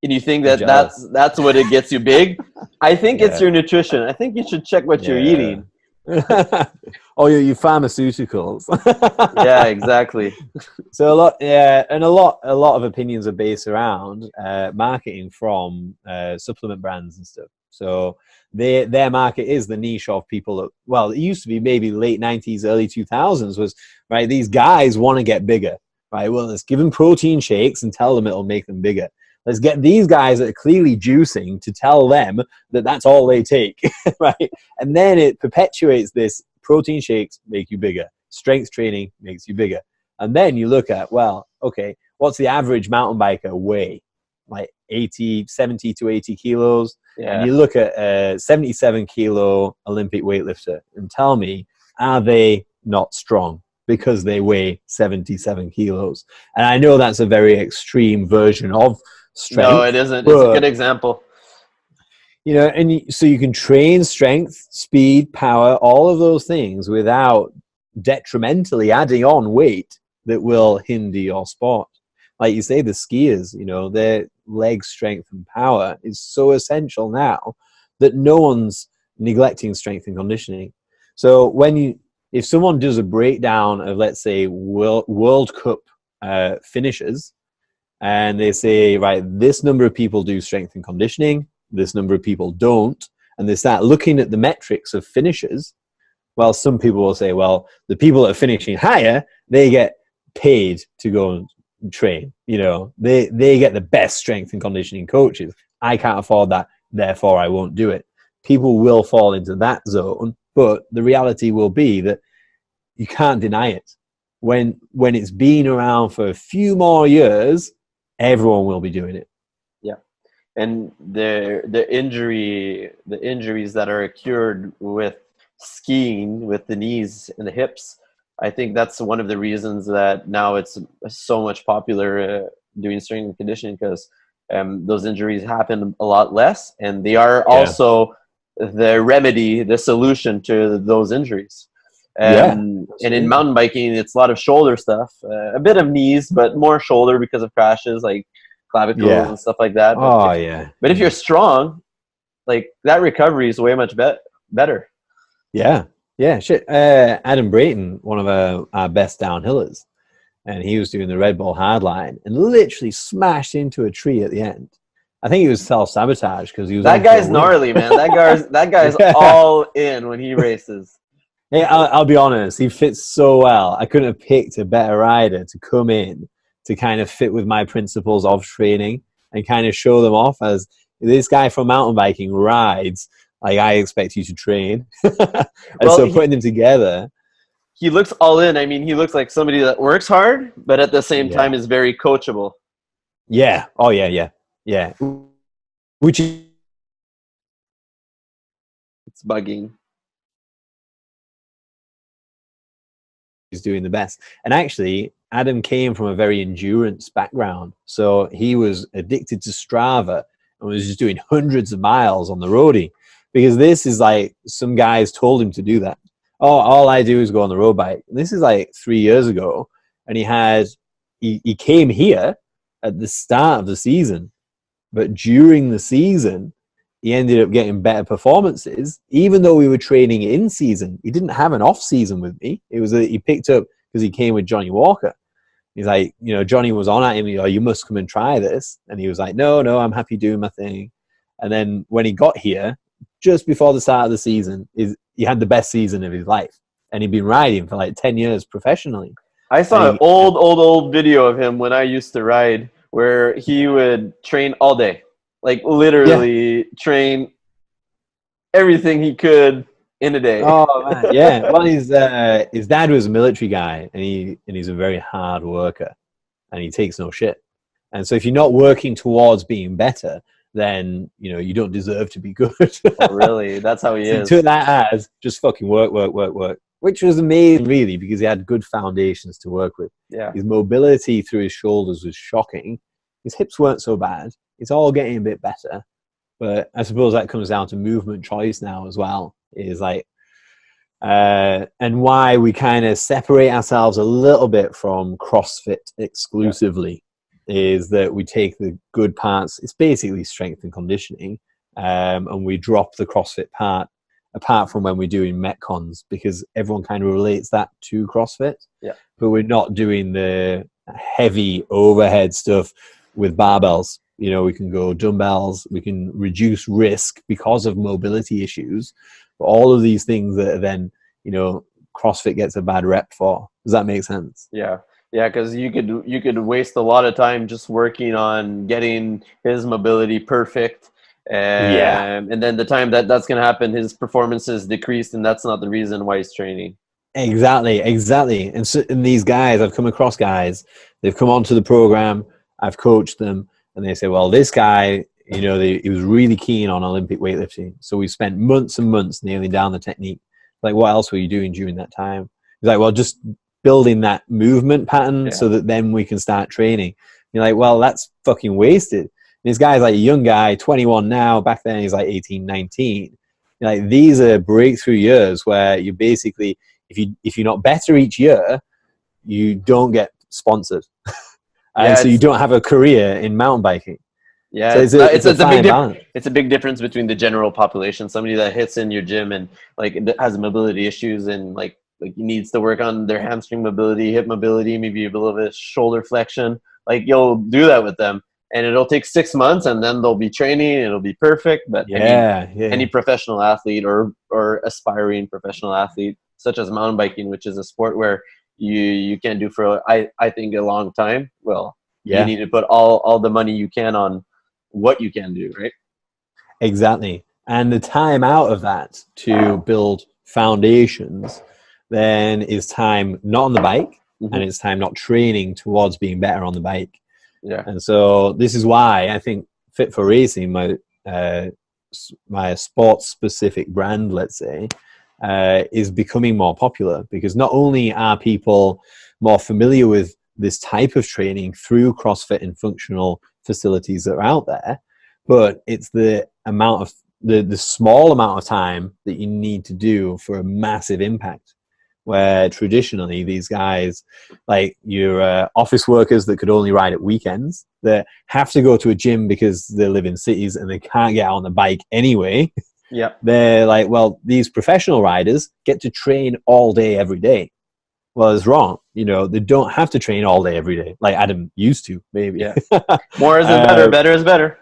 Speaker 2: and you think that's what it gets you big, I think it's your nutrition. I think you should check what you're eating.
Speaker 1: Oh, your pharmaceuticals.
Speaker 2: Yeah, exactly.
Speaker 1: So a lot of opinions are based around marketing from supplement brands and stuff. So their market is the niche of people that, well, it used to be maybe late 90s, early 2000s was, right, these guys want to get bigger, right? Well, let's give them protein shakes and tell them it'll make them bigger. Let's get these guys that are clearly juicing to tell them that that's all they take, right? And then it perpetuates this: protein shakes make you bigger, strength training makes you bigger. And then you look at, well, okay, what's the average mountain biker weigh? Like 70 to 80 kilos. Yeah. And you look at a 77 kilo Olympic weightlifter and tell me, are they not strong because they weigh 77 kilos? And I know that's a very extreme version of strength.
Speaker 2: No, it isn't. It's a good example.
Speaker 1: You know, and so you can train strength, speed, power, all of those things without detrimentally adding on weight that will hinder your sport. Like you say, the skiers, you know, their leg strength and power is so essential now that no one's neglecting strength and conditioning. So if someone does a breakdown of, let's say, World Cup finishers, and they say, right, this number of people do strength and conditioning, this number of people don't, and they start looking at the metrics of finishers, well, some people will say, well, the people that are finishing higher, they get paid to go and train. You know, they get the best strength and conditioning coaches. I can't afford that, therefore I won't do it. People will fall into that zone, but the reality will be that you can't deny it. When it's been around for a few more years, everyone will be doing it.
Speaker 2: Yeah. And the injuries that are occurred with skiing, with the knees and the hips, I think that's one of the reasons that now it's so much popular doing strength and conditioning, because those injuries happen a lot less, and they are also the remedy, the solution to those injuries.
Speaker 1: Yeah,
Speaker 2: And in
Speaker 1: absolutely.
Speaker 2: mountain biking, it's a lot of shoulder stuff, a bit of knees, but more shoulder because of crashes like clavicles
Speaker 1: Yeah.
Speaker 2: and stuff like that.
Speaker 1: Oh yeah.
Speaker 2: But if you're strong, like that recovery is way much better.
Speaker 1: Yeah. Yeah. Shit. Adam Brayton, one of our best downhillers, and he was doing the Red Bull hardline and literally smashed into a tree at the end. I think he was self-sabotage because he was
Speaker 2: That
Speaker 1: on for a
Speaker 2: guy's
Speaker 1: win.
Speaker 2: gnarly, man. That guy's
Speaker 1: Yeah.
Speaker 2: all in when he races.
Speaker 1: Hey, I'll be honest, he fits so well. I couldn't have picked a better rider to come in to kind of fit with my principles of training and kind of show them off as this guy from mountain biking rides like I expect you to train. And
Speaker 2: Well,
Speaker 1: so putting them together.
Speaker 2: he looks all in. I mean, he looks like somebody that works hard, but at the same time
Speaker 1: Yeah.
Speaker 2: is very coachable.
Speaker 1: Yeah. Oh, yeah, yeah. Yeah. Which
Speaker 2: It's bugging.
Speaker 1: is doing the best. And actually, Adam came from a very endurance background. So he was addicted to Strava and was just doing hundreds of miles on the roadie because this is like some guys told him to do that. Oh, all I do is go on the road bike. And this is like 3 years ago. And he came here at the start of the season, but during the season, he ended up getting better performances, even though we were training in season. He didn't have an off season with me. It was he picked up because he came with Johnny Walker. He's like, Johnny was on at him. You must come and try this. And he was like, no, I'm happy doing my thing. And then when he got here, just before the start of the season, he had the best season of his life. And he'd been riding for like 10 years professionally.
Speaker 2: I saw an old video of him when I used to ride where he would train all day. Like
Speaker 1: Yeah.
Speaker 2: literally train everything he could in a day.
Speaker 1: Oh man, yeah. Well, his dad was a military guy, and he's a very hard worker, and he takes no shit. And so, if you're not working towards being better, then you don't deserve to be good.
Speaker 2: Oh, really? That's how he
Speaker 1: So he
Speaker 2: is.
Speaker 1: took that as just fucking work, which was amazing, really, because he had good foundations to work with.
Speaker 2: Yeah.
Speaker 1: His mobility through his shoulders was shocking. His hips weren't so bad. It's all getting a bit better. But I suppose that comes down to movement choice now as well. Is like, and why we kind of separate ourselves a little bit from CrossFit exclusively is that we take the good parts. It's basically strength and conditioning, and we drop the CrossFit part. Apart from when we're doing Metcons, because everyone kind of relates that to CrossFit.
Speaker 2: Yeah.
Speaker 1: But we're not doing the heavy overhead stuff with barbells. We can go dumbbells, we can reduce risk because of mobility issues. But all of these things that are then, CrossFit gets a bad rep for. Does that make sense?
Speaker 2: Yeah. Yeah, because you could waste a lot of time just working on getting his mobility perfect. And then the time that's going to happen, his performance is decreased, and that's not the reason why he's training.
Speaker 1: Exactly. And these guys, I've come across guys, they've come onto the program, I've coached them, and they say, well, this guy, he was really keen on Olympic weightlifting. So we spent months and months nailing down the technique. Like, what else were you doing during that time? He's like, well, just building that movement pattern so that then we can start training. You're like, well, that's fucking wasted. And this guy's like a young guy, 21 now. Back then he's like 18, 19. You're like, these are breakthrough years where you basically, if you're not better each year, you don't get sponsored. And so you don't have a career in mountain biking.
Speaker 2: Yeah,
Speaker 1: So it's a fine balance.
Speaker 2: It's a big difference between the general population, somebody that hits in your gym and like has mobility issues and like needs to work on their hamstring mobility, hip mobility, maybe a little bit of shoulder flexion. Like you'll do that with them, and it'll take 6 months, and then they'll be training, and it'll be perfect. But any professional athlete or aspiring professional athlete, such as mountain biking, which is a sport where you can't do for I think a long time. Well, you need to put all the money you can on what you can do, right?
Speaker 1: Exactly. And the time out of that to build foundations then is time not on the bike, and it's time not training towards being better on the bike.
Speaker 2: Yeah.
Speaker 1: And so this is why I think Fit for Racing, my sports specific brand, let's say, is becoming more popular, because not only are people more familiar with this type of training through CrossFit and functional facilities that are out there, but it's the amount of the small amount of time that you need to do for a massive impact. where traditionally these guys, like your office workers that could only ride at weekends, that have to go to a gym because they live in cities and they can't get out on the bike anyway.
Speaker 2: Yeah.
Speaker 1: They're like, well, these professional riders get to train all day, every day. Well, it's wrong. You know, they don't have to train all day, every day, like Adam used to, maybe.
Speaker 2: Yeah. More isn't better. Better is better.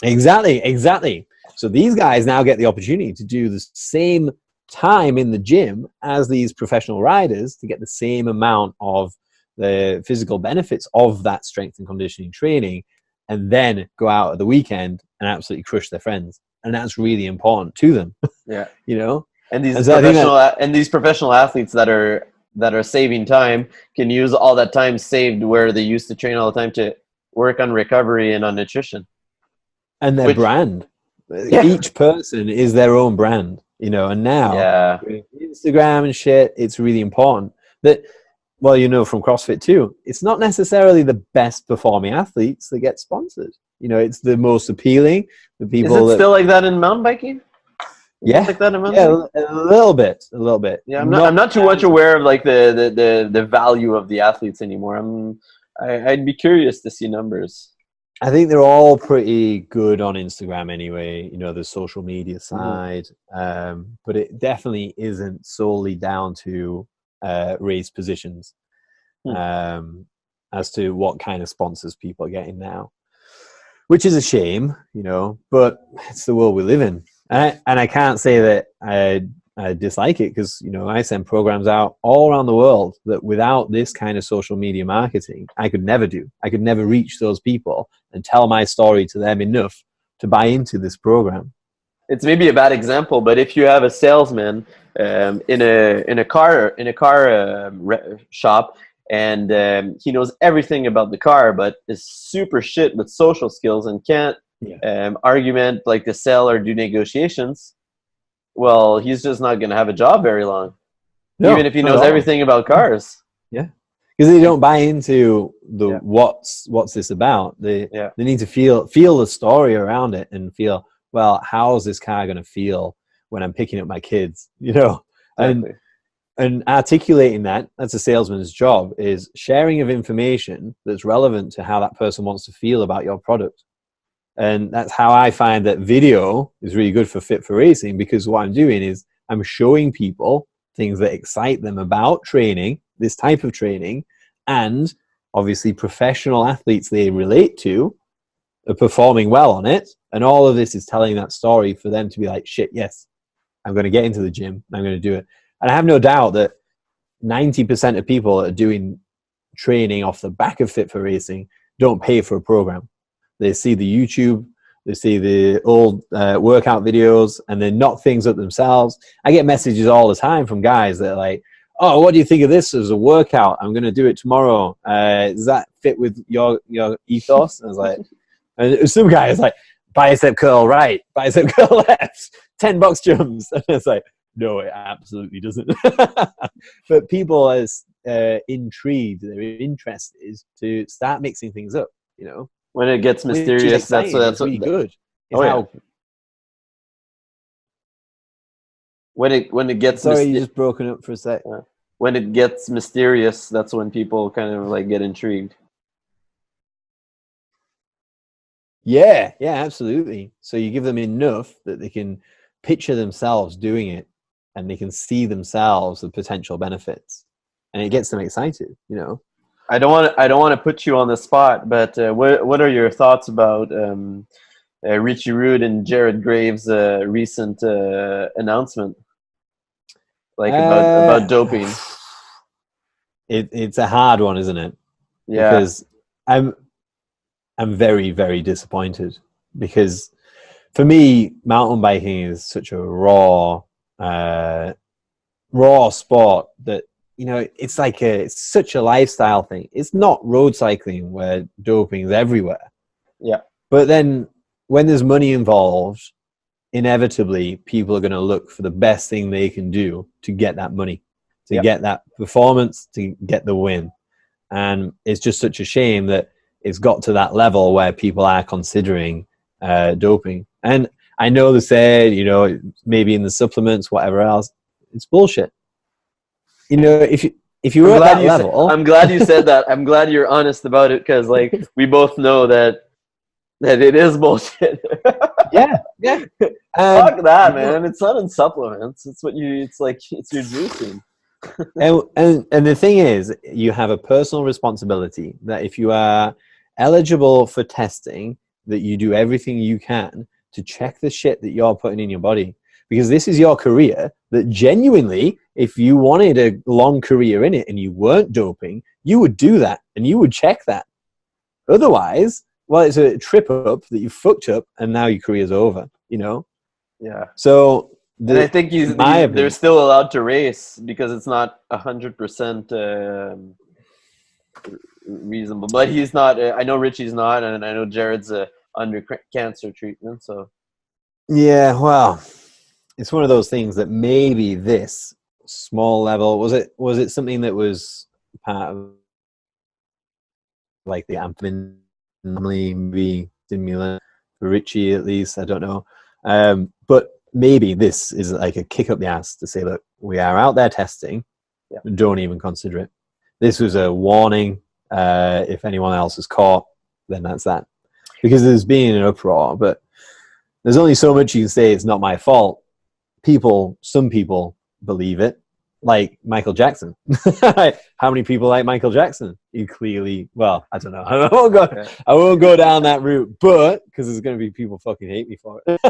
Speaker 1: Exactly. So these guys now get the opportunity to do the same time in the gym as these professional riders to get the same amount of the physical benefits of that strength and conditioning training, and then go out at the weekend and absolutely crush their friends. And that's really important to them.
Speaker 2: Yeah.
Speaker 1: You know,
Speaker 2: And these
Speaker 1: so
Speaker 2: professional athletes that are saving time can use all that time saved where they used to train all the time to work on recovery and on nutrition.
Speaker 1: And their brand. Yeah. Each person is their own brand, you know, and now Instagram and shit, it's really important that, well, you know, from CrossFit too, it's not necessarily the best performing athletes that get sponsored. You know, it's the most appealing. The people.
Speaker 2: Is it still like that in mountain biking?
Speaker 1: Yeah,
Speaker 2: like that in mountain
Speaker 1: biking? A little bit.
Speaker 2: Yeah, I'm not too much aware of like the value of the athletes anymore. I'd be curious to see numbers.
Speaker 1: I think they're all pretty good on Instagram anyway, you know, the social media side. But it definitely isn't solely down to race positions as to what kind of sponsors people are getting now, which is a shame, you know, but it's the world we live in. And I can't say that I dislike it, because, you know, I send programs out all around the world that without this kind of social media marketing, I could never do. I could never reach those people and tell my story to them enough to buy into this program.
Speaker 2: It's maybe a bad example, but if you have a salesman in a car shop, and he knows everything about the car, but is super shit with social skills and can't argument like to sell or do negotiations, well, he's just not going to have a job very long, even if he knows everything about cars.
Speaker 1: Yeah, because they don't buy into the what's this about. They need to feel the story around it and feel, well, how's this car going to feel when I'm picking up my kids? You know,
Speaker 2: exactly.
Speaker 1: and articulating that's a salesman's job, is sharing of information that's relevant to how that person wants to feel about your product. And that's how I find that video is really good for Fit for Racing, because what I'm doing is I'm showing people things that excite them about training, this type of training, and obviously professional athletes they relate to are performing well on it. And all of this is telling that story for them to be like, shit, yes, I'm going to get into the gym. I'm going to do it. And I have no doubt that 90% of people that are doing training off the back of Fit for Racing don't pay for a program. They see the YouTube, they see the old workout videos, and they knock things up themselves. I get messages all the time from guys that are like, oh, what do you think of this as a workout? I'm going to do it tomorrow. Does that fit with your ethos? And I was like, and some guy is like, bicep curl right, bicep curl left, 10 box jumps. And it's like, no, it absolutely doesn't. But people are intrigued, they're interested to start mixing things up, you know.
Speaker 2: When it gets mysterious, that's
Speaker 1: really good.
Speaker 2: When it gets
Speaker 1: you just broken up for a sec.
Speaker 2: When it gets mysterious, that's when people kind of like get intrigued.
Speaker 1: Yeah, absolutely. So you give them enough that they can picture themselves doing it, and they can see themselves the potential benefits, and it gets them excited, you know.
Speaker 2: I don't want to put you on the spot, but what are your thoughts about Richie Rude and Jared Graves' recent announcement, like about doping?
Speaker 1: It's a hard one, isn't it?
Speaker 2: Yeah.
Speaker 1: Because I'm very, very disappointed, because for me, mountain biking is such a raw sport that, you know, it's like it's such a lifestyle thing. It's not road cycling where doping is everywhere.
Speaker 2: Yeah.
Speaker 1: But then when there's money involved, inevitably people are going to look for the best thing they can do to get that money, to get that performance, to get the win. And it's just such a shame that it's got to that level where people are considering doping. And I know they said, you know, maybe in the supplements, whatever else, it's bullshit. you know, if you were at that level,
Speaker 2: I'm glad you said that. I'm glad you're honest about it, because like we both know that it is bullshit.
Speaker 1: yeah.
Speaker 2: Fuck that, man. It's not in supplements. It's what you. It's like it's your juicing.
Speaker 1: And the thing is, you have a personal responsibility that if you are eligible for testing, that you do everything you can to check the shit that you're putting in your body, because this is your career. That genuinely, if you wanted a long career in it and you weren't doping, you would do that and you would check that. Otherwise, well, it's a trip up that you fucked up and now your career's over, you know?
Speaker 2: Yeah.
Speaker 1: So
Speaker 2: and I think they're still allowed to race because it's not 100% reasonable. But he's not. I know Richie's not, and I know Jared's under cancer treatment. So
Speaker 1: yeah, well, it's one of those things that maybe this small level was it something that was part of like the amphetamine, maybe stimulant for Richie at least. I don't know, but maybe this is like a kick up the ass to say, look, we are out there testing.
Speaker 2: Yeah.
Speaker 1: Don't even consider it. This was a warning. If anyone else is caught, then that's that. Because there's been an uproar, but there's only so much you can say. It's not my fault. Some people believe it, like Michael Jackson. How many people like Michael Jackson? You clearly, well, I don't know. I won't go down that route, but because there's going to be people fucking hate me for it.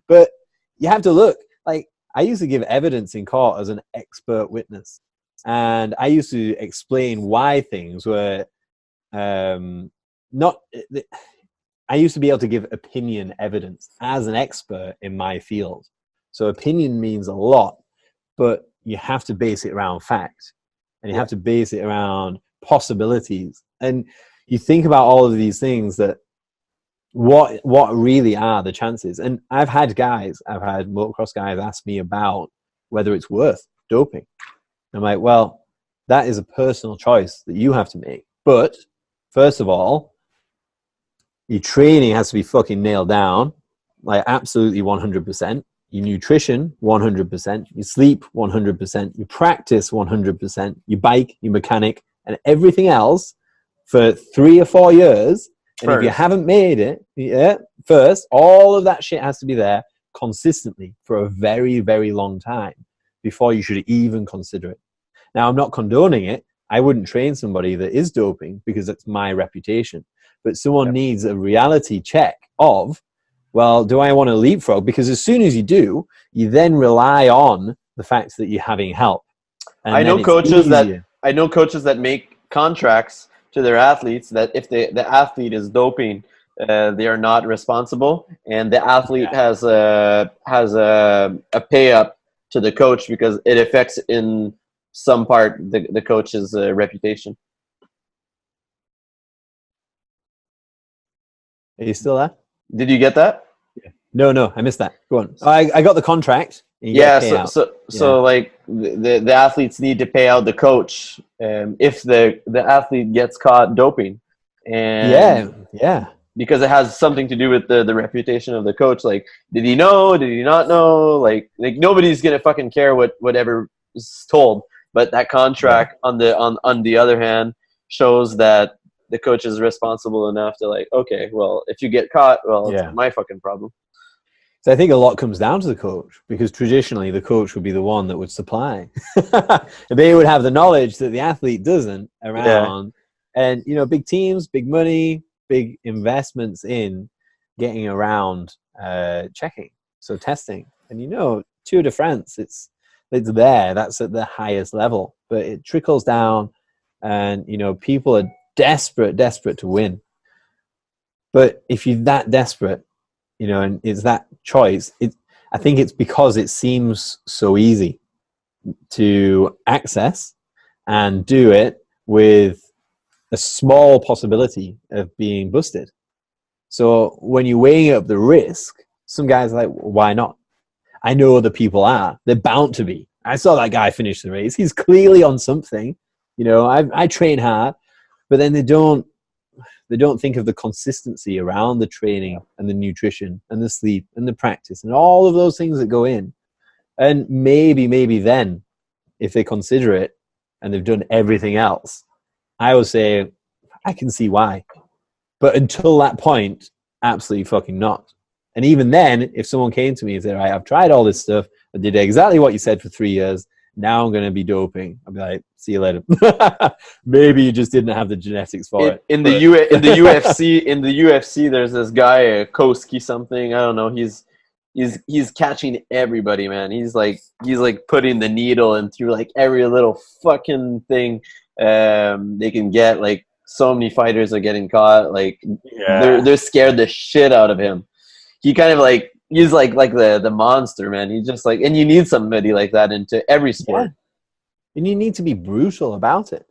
Speaker 1: But you have to look. Like, I used to give evidence in court as an expert witness, and I used to explain why things were not. I used to be able to give opinion evidence as an expert in my field. So opinion means a lot, but you have to base it around fact, and you have to base it around possibilities. And you think about all of these things, that what really are the chances. And I've had motocross guys ask me about whether it's worth doping. I'm like, well, that is a personal choice that you have to make. But first of all, your training has to be fucking nailed down, like absolutely 100%. Your nutrition, 100%. Your sleep, 100%. Your practice, 100%. Your bike, your mechanic, and everything else for 3 or 4 years. And if you haven't made it, first, all of that shit has to be there consistently for a very, very long time before you should even consider it. Now, I'm not condoning it. I wouldn't train somebody that is doping because that's my reputation. But someone needs a reality check of, well, do I want to leapfrog? Because as soon as you do, you then rely on the fact that you're having help. And
Speaker 2: I know coaches that make contracts to their athletes that if the athlete is doping, they are not responsible, and the athlete has a pay up to the coach because it affects in some part the coach's reputation.
Speaker 1: Are you still there?
Speaker 2: Did you get that?
Speaker 1: Yeah. No, I missed that. Go on. I got the contract.
Speaker 2: So like the athletes need to pay out the coach if the athlete gets caught doping, and because it has something to do with the reputation of the coach. Like, did he know? Did he not know? Like nobody's gonna fucking care whatever is told. But that contract on the other hand shows that the coach is responsible enough to like, okay, well, if you get caught, well, it's my fucking problem.
Speaker 1: So I think a lot comes down to the coach, because traditionally the coach would be the one that would supply. They would have the knowledge that the athlete doesn't around. And, you know, big teams, big money, big investments in getting around checking. So testing. And, you know, Tour de France, it's there. That's at the highest level. But it trickles down and, you know, people are desperate to win. But if you're that desperate, you know, and it's that choice, I think it's because it seems so easy to access and do it with a small possibility of being busted. So when you're weighing up the risk, some guys are like, why not? I know other people are. They're bound to be. I saw that guy finish the race. He's clearly on something. You know, I train hard, but then they don't think of the consistency around the training and the nutrition and the sleep and the practice and all of those things that go in. And maybe then if they consider it and they've done everything else, I would say I can see why. But until that point, absolutely fucking not. And even then, if someone came to me and said, right, I've tried all this stuff, I did exactly what you said for 3 years, now I'm going to be doping, I'd be like, see you later. Maybe you just didn't have the genetics for it.
Speaker 2: In the UFC, there's this guy, Koski something, I don't know, he's catching everybody, man. He's like putting the needle in through like every little fucking thing they can get. Like, so many fighters are getting caught. Like, they're scared the shit out of him. He kind of like, he's like the monster, man. He's just like, and you need somebody like that into every sport.
Speaker 1: Yeah. And you need to be brutal about it.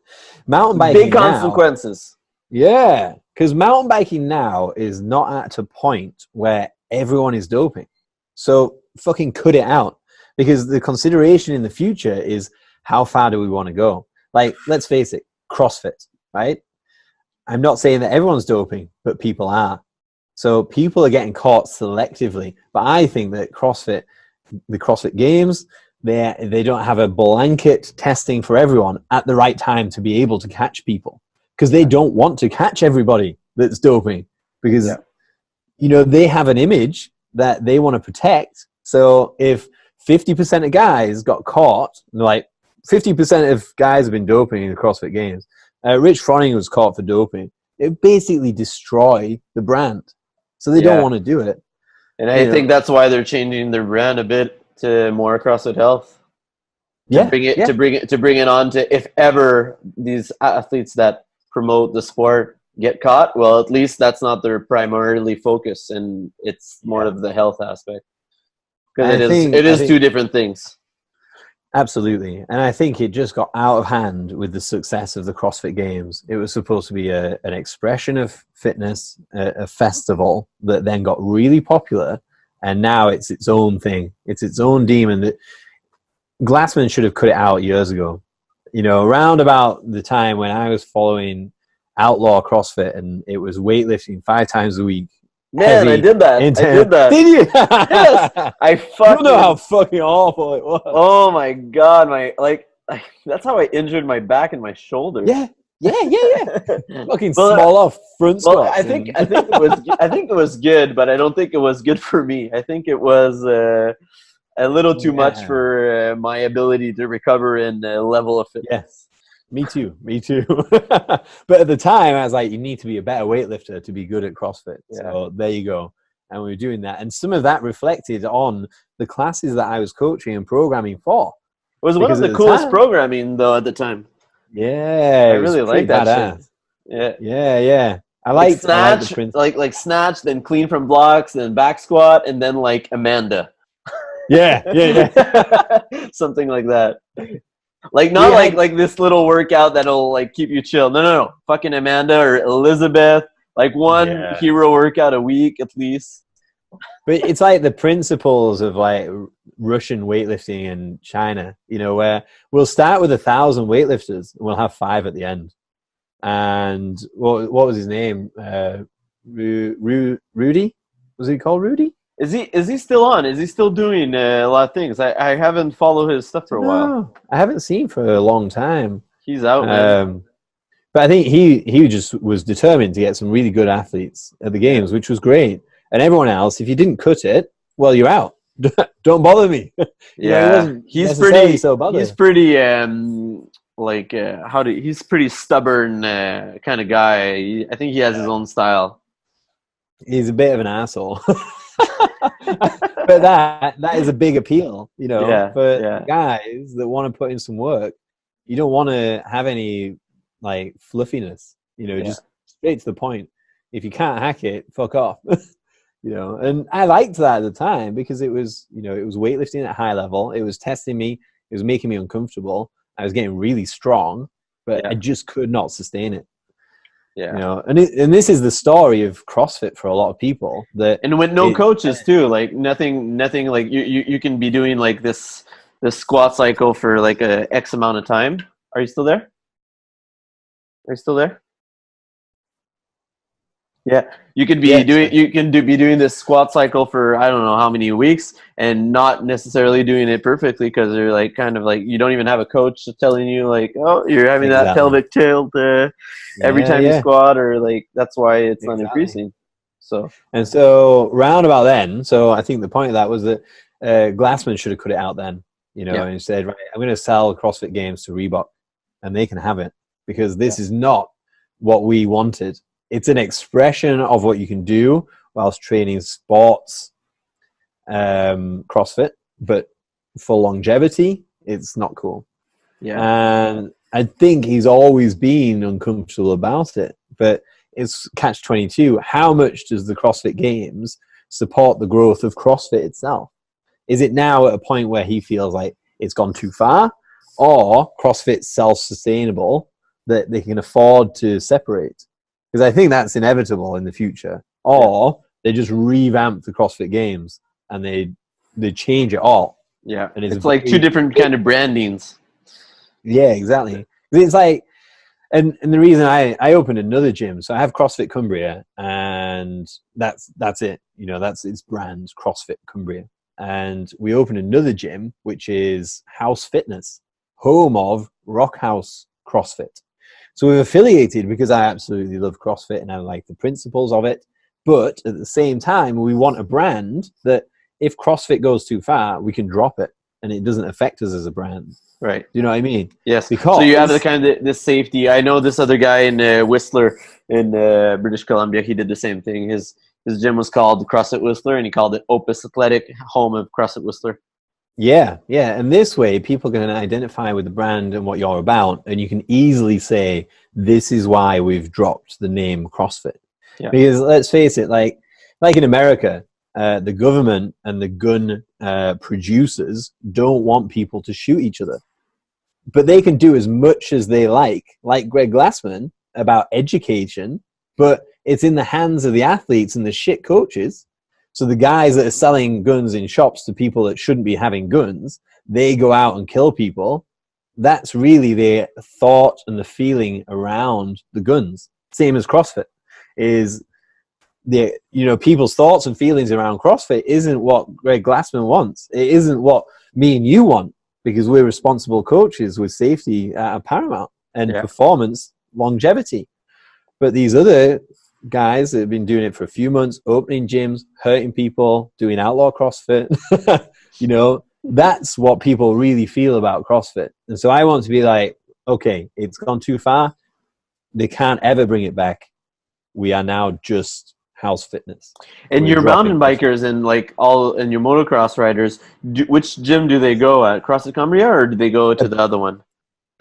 Speaker 1: Mountain biking,
Speaker 2: big consequences.
Speaker 1: Yeah, because mountain biking now is not at a point where everyone is doping. So fucking cut it out, because the consideration in the future is how far do we want to go? Like, let's face it, CrossFit, right? I'm not saying that everyone's doping, but people are. So people are getting caught selectively. But I think that the CrossFit Games, they don't have a blanket testing for everyone at the right time to be able to catch people, because they don't want to catch everybody that's doping, because they have an image that they want to protect. So if 50% of guys got caught, like 50% of guys have been doping in the CrossFit Games, Rich Froning was caught for doping, it basically destroy the brand. So they don't want to do it.
Speaker 2: And I think that's why they're changing their brand a bit to more CrossFit Health. To bring it on to, if ever these athletes that promote the sport get caught, well, at least that's not their primarily focus, and it's more of the health aspect. Because it is two different things.
Speaker 1: Absolutely. And I think it just got out of hand with the success of the CrossFit Games. It was supposed to be an expression of fitness, a festival that then got really popular, and now it's its own thing. It's its own demon. Glassman should have cut it out years ago. Around about the time when I was following Outlaw CrossFit, and it was weightlifting 5 times a week.
Speaker 2: Man, I did that.
Speaker 1: Did you?
Speaker 2: Yes. I fucking...
Speaker 1: You know how fucking awful it was.
Speaker 2: Oh my god, that's how I injured my back and my shoulders.
Speaker 1: Yeah. Fucking small off front squats.
Speaker 2: Well, I think it was good, but I don't think it was good for me. I think it was a little too much for my ability to recover in a level of fitness.
Speaker 1: Yes. Me too. But at the time, I was like, you need to be a better weightlifter to be good at CrossFit. Yeah. So there you go. And we were doing that. And some of that reflected on the classes that I was coaching and programming for.
Speaker 2: It was one of the coolest programming, though, at the time.
Speaker 1: Yeah.
Speaker 2: I really like that shit.
Speaker 1: Yeah. I like
Speaker 2: snatch, like snatch, then clean from blocks, then back squat, and then like Amanda.
Speaker 1: Yeah.
Speaker 2: Something like that. Like, not like this little workout that'll like keep you chill. No. Fucking Amanda or Elizabeth. Like one hero workout a week at least.
Speaker 1: But it's like the principles of like Russian weightlifting in China, where we'll start with 1,000 weightlifters and we'll have 5 at the end. And what was his name? Rudy? Was he called Rudy?
Speaker 2: Is he still on? Is he still doing a lot of things? I haven't followed his stuff for a while.
Speaker 1: I haven't seen for a long time.
Speaker 2: He's out, man.
Speaker 1: But I think he just was determined to get some really good athletes at the Games, which was great. And everyone else, if you didn't cut it, well, you're out. Don't bother me.
Speaker 2: He's pretty he's pretty stubborn kind of guy. I think he has his own style.
Speaker 1: He's a bit of an asshole. But that is a big appeal, for guys that want to put in some work. You don't want to have any like fluffiness, just straight to the point. If you can't hack it, fuck off. And I liked that at the time because it was, it was weightlifting at high level. It was testing me. It was making me uncomfortable. I was getting really strong, but I just could not sustain it. Yeah. And this is the story of CrossFit for a lot of people.
Speaker 2: And with no coaches too, like nothing like you can be doing like this squat cycle for like a X amount of time. Are you still there? Yeah, you could be
Speaker 1: Yeah,
Speaker 2: be doing this squat cycle for I don't know how many weeks and not necessarily doing it perfectly because you're like kind of like you don't even have a coach telling you like, oh, you're having that
Speaker 1: exactly.
Speaker 2: pelvic tilt every
Speaker 1: Yeah,
Speaker 2: time you
Speaker 1: yeah,
Speaker 2: squat, or like that's why it's not
Speaker 1: exactly.
Speaker 2: increasing. So
Speaker 1: And so round about then, so I think the point of that was that Glassman should have cut it out then, you know,
Speaker 2: yeah,
Speaker 1: and said, right, I'm going to sell CrossFit Games to Reebok, and they can have it because
Speaker 2: yeah,
Speaker 1: this is not what we wanted. It's an expression of what you can do whilst training sports, CrossFit, but for longevity, it's not cool.
Speaker 2: yeah,
Speaker 1: And I think he's always been uncomfortable about it, but it's catch 22. How much does the CrossFit Games support the growth of CrossFit itself? Is it now at a point where he feels like it's gone too far, or CrossFit's self-sustainable that they can afford to separate? Because I think that's inevitable in the future.
Speaker 2: yeah,
Speaker 1: Or they just revamp the CrossFit Games and they change it all.
Speaker 2: yeah.
Speaker 1: And it's
Speaker 2: It's like two
Speaker 1: very,
Speaker 2: different kind of brandings.
Speaker 1: yeah, exactly. It's like, and the reason I opened another gym, so I have CrossFit Cumbria, and that's it. You know, that's its brand, CrossFit Cumbria. And we opened another gym, which is House Fitness, home of Rock House CrossFit. So we've affiliated because I absolutely love CrossFit and I like the principles of it. But at the same time, we want a brand that if CrossFit goes too far, we can drop it and it doesn't affect us as a brand.
Speaker 2: Right.
Speaker 1: Do you know what I mean?
Speaker 2: Yes. So you have the
Speaker 1: Because
Speaker 2: kind of this safety. I know this other guy in Whistler in British Columbia. He did the same thing. His gym was called CrossFit Whistler, and he called it Opus Athletic, home of CrossFit Whistler.
Speaker 1: yeah, yeah. And this way, people can identify with the brand and what you're about, and you can easily say, this is why we've dropped the name CrossFit.
Speaker 2: Yeah.
Speaker 1: Because let's face it, like in America, the government and the gun producers don't want people to shoot each other. But they can do as much as they like Greg Glassman, about education, but it's in the hands of the athletes and the shit coaches. So the guys that are selling guns in shops to people that shouldn't be having guns, they go out and kill people. That's really their thought and the feeling around the guns. Same as CrossFit is the, you know, people's thoughts and feelings around CrossFit isn't what Greg Glassman wants. It isn't what me and you want, because we're responsible coaches with safety paramount and
Speaker 2: Yeah.
Speaker 1: performance longevity. But these other guys that have been doing it for a few months, opening gyms, hurting people, doing outlaw CrossFit, you know, that's what people really feel about CrossFit. And so I want to be like, okay, it's gone too far. They can't ever bring it back. We are now just House Fitness.
Speaker 2: And
Speaker 1: We're
Speaker 2: your
Speaker 1: dropping
Speaker 2: mountain
Speaker 1: CrossFit.
Speaker 2: bikers and like all and your motocross riders, which gym do they go at? CrossFit Cumbria, or do they go to the other one?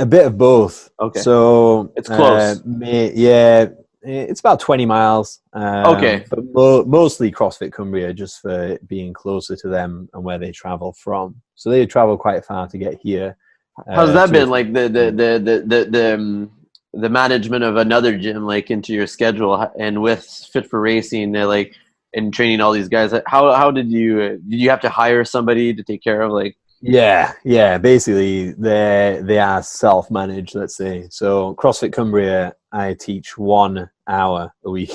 Speaker 1: A bit of both.
Speaker 2: Okay,
Speaker 1: So,
Speaker 2: it's close.
Speaker 1: yeah, it's about 20 miles,
Speaker 2: Okay,
Speaker 1: but mostly CrossFit Cumbria, just for being closer to them and where they travel from. So they travel quite far to get here.
Speaker 2: how's that
Speaker 1: Two or
Speaker 2: been?
Speaker 1: three.
Speaker 2: Like the management of another gym, like into your schedule, and with Fit for Racing, like and training all these guys. How did you have to hire somebody to take care of like?
Speaker 1: Yeah. Basically, they are self-managed. Let's say. So CrossFit Cumbria, I teach 1 hour a week.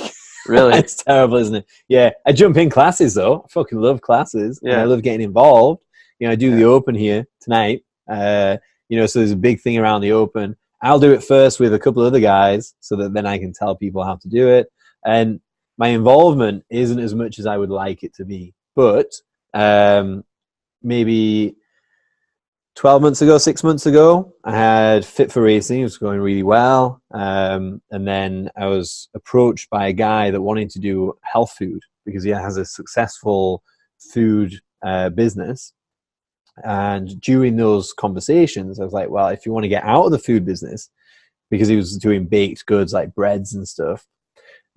Speaker 2: Really?
Speaker 1: It's terrible, isn't it? Yeah, I jump in classes though. I fucking love classes, and I
Speaker 2: Yeah,
Speaker 1: love getting involved. You know, I do
Speaker 2: yeah,
Speaker 1: the open here tonight. You know, so there's a big thing around the open. I'll do it first with a couple of other guys, so that then I can tell people how to do it. And my involvement isn't as much as I would like it to be, but maybe 12 months ago, 6 months ago, I had Fit for Racing. It was going really well. And then I was approached by a guy that wanted to do health food because he has a successful food business. And during those conversations, I was like, well, if you want to get out of the food business, because he was doing baked goods like breads and stuff,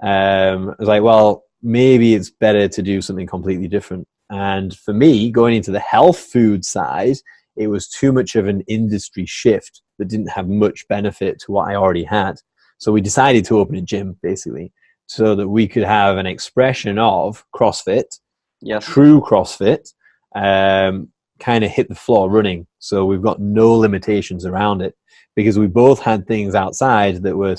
Speaker 1: I was like, well, maybe it's better to do something completely different. And for me, going into the health food side, it was too much of an industry shift that didn't have much benefit to what I already had. So we decided to open a gym, basically, so that we could have an expression of CrossFit,
Speaker 2: yes,
Speaker 1: true CrossFit, kind of hit the floor running. So we've got no limitations around it, because we both had things outside that were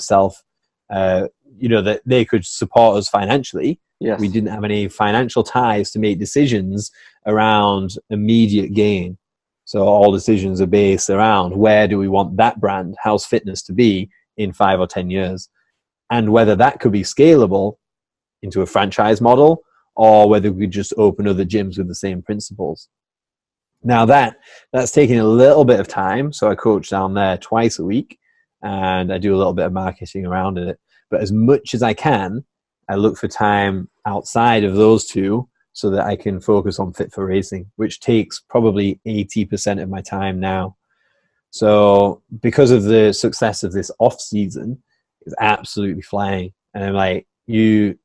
Speaker 1: you know, that they could support us financially.
Speaker 2: Yes.
Speaker 1: We didn't have any financial ties to make decisions around immediate gain. So all decisions are based around where do we want that brand, House Fitness, to be in 5 or 10 years, and whether that could be scalable into a franchise model, or whether we could just open other gyms with the same principles. Now that's taking a little bit of time. So I coach down there twice a week, and I do a little bit of marketing around it. But as much as I can, I look for time outside of those two so that I can focus on Fit for Racing, which takes probably 80% of my time now. So because of the success of this off season, it's absolutely flying. And I'm like, you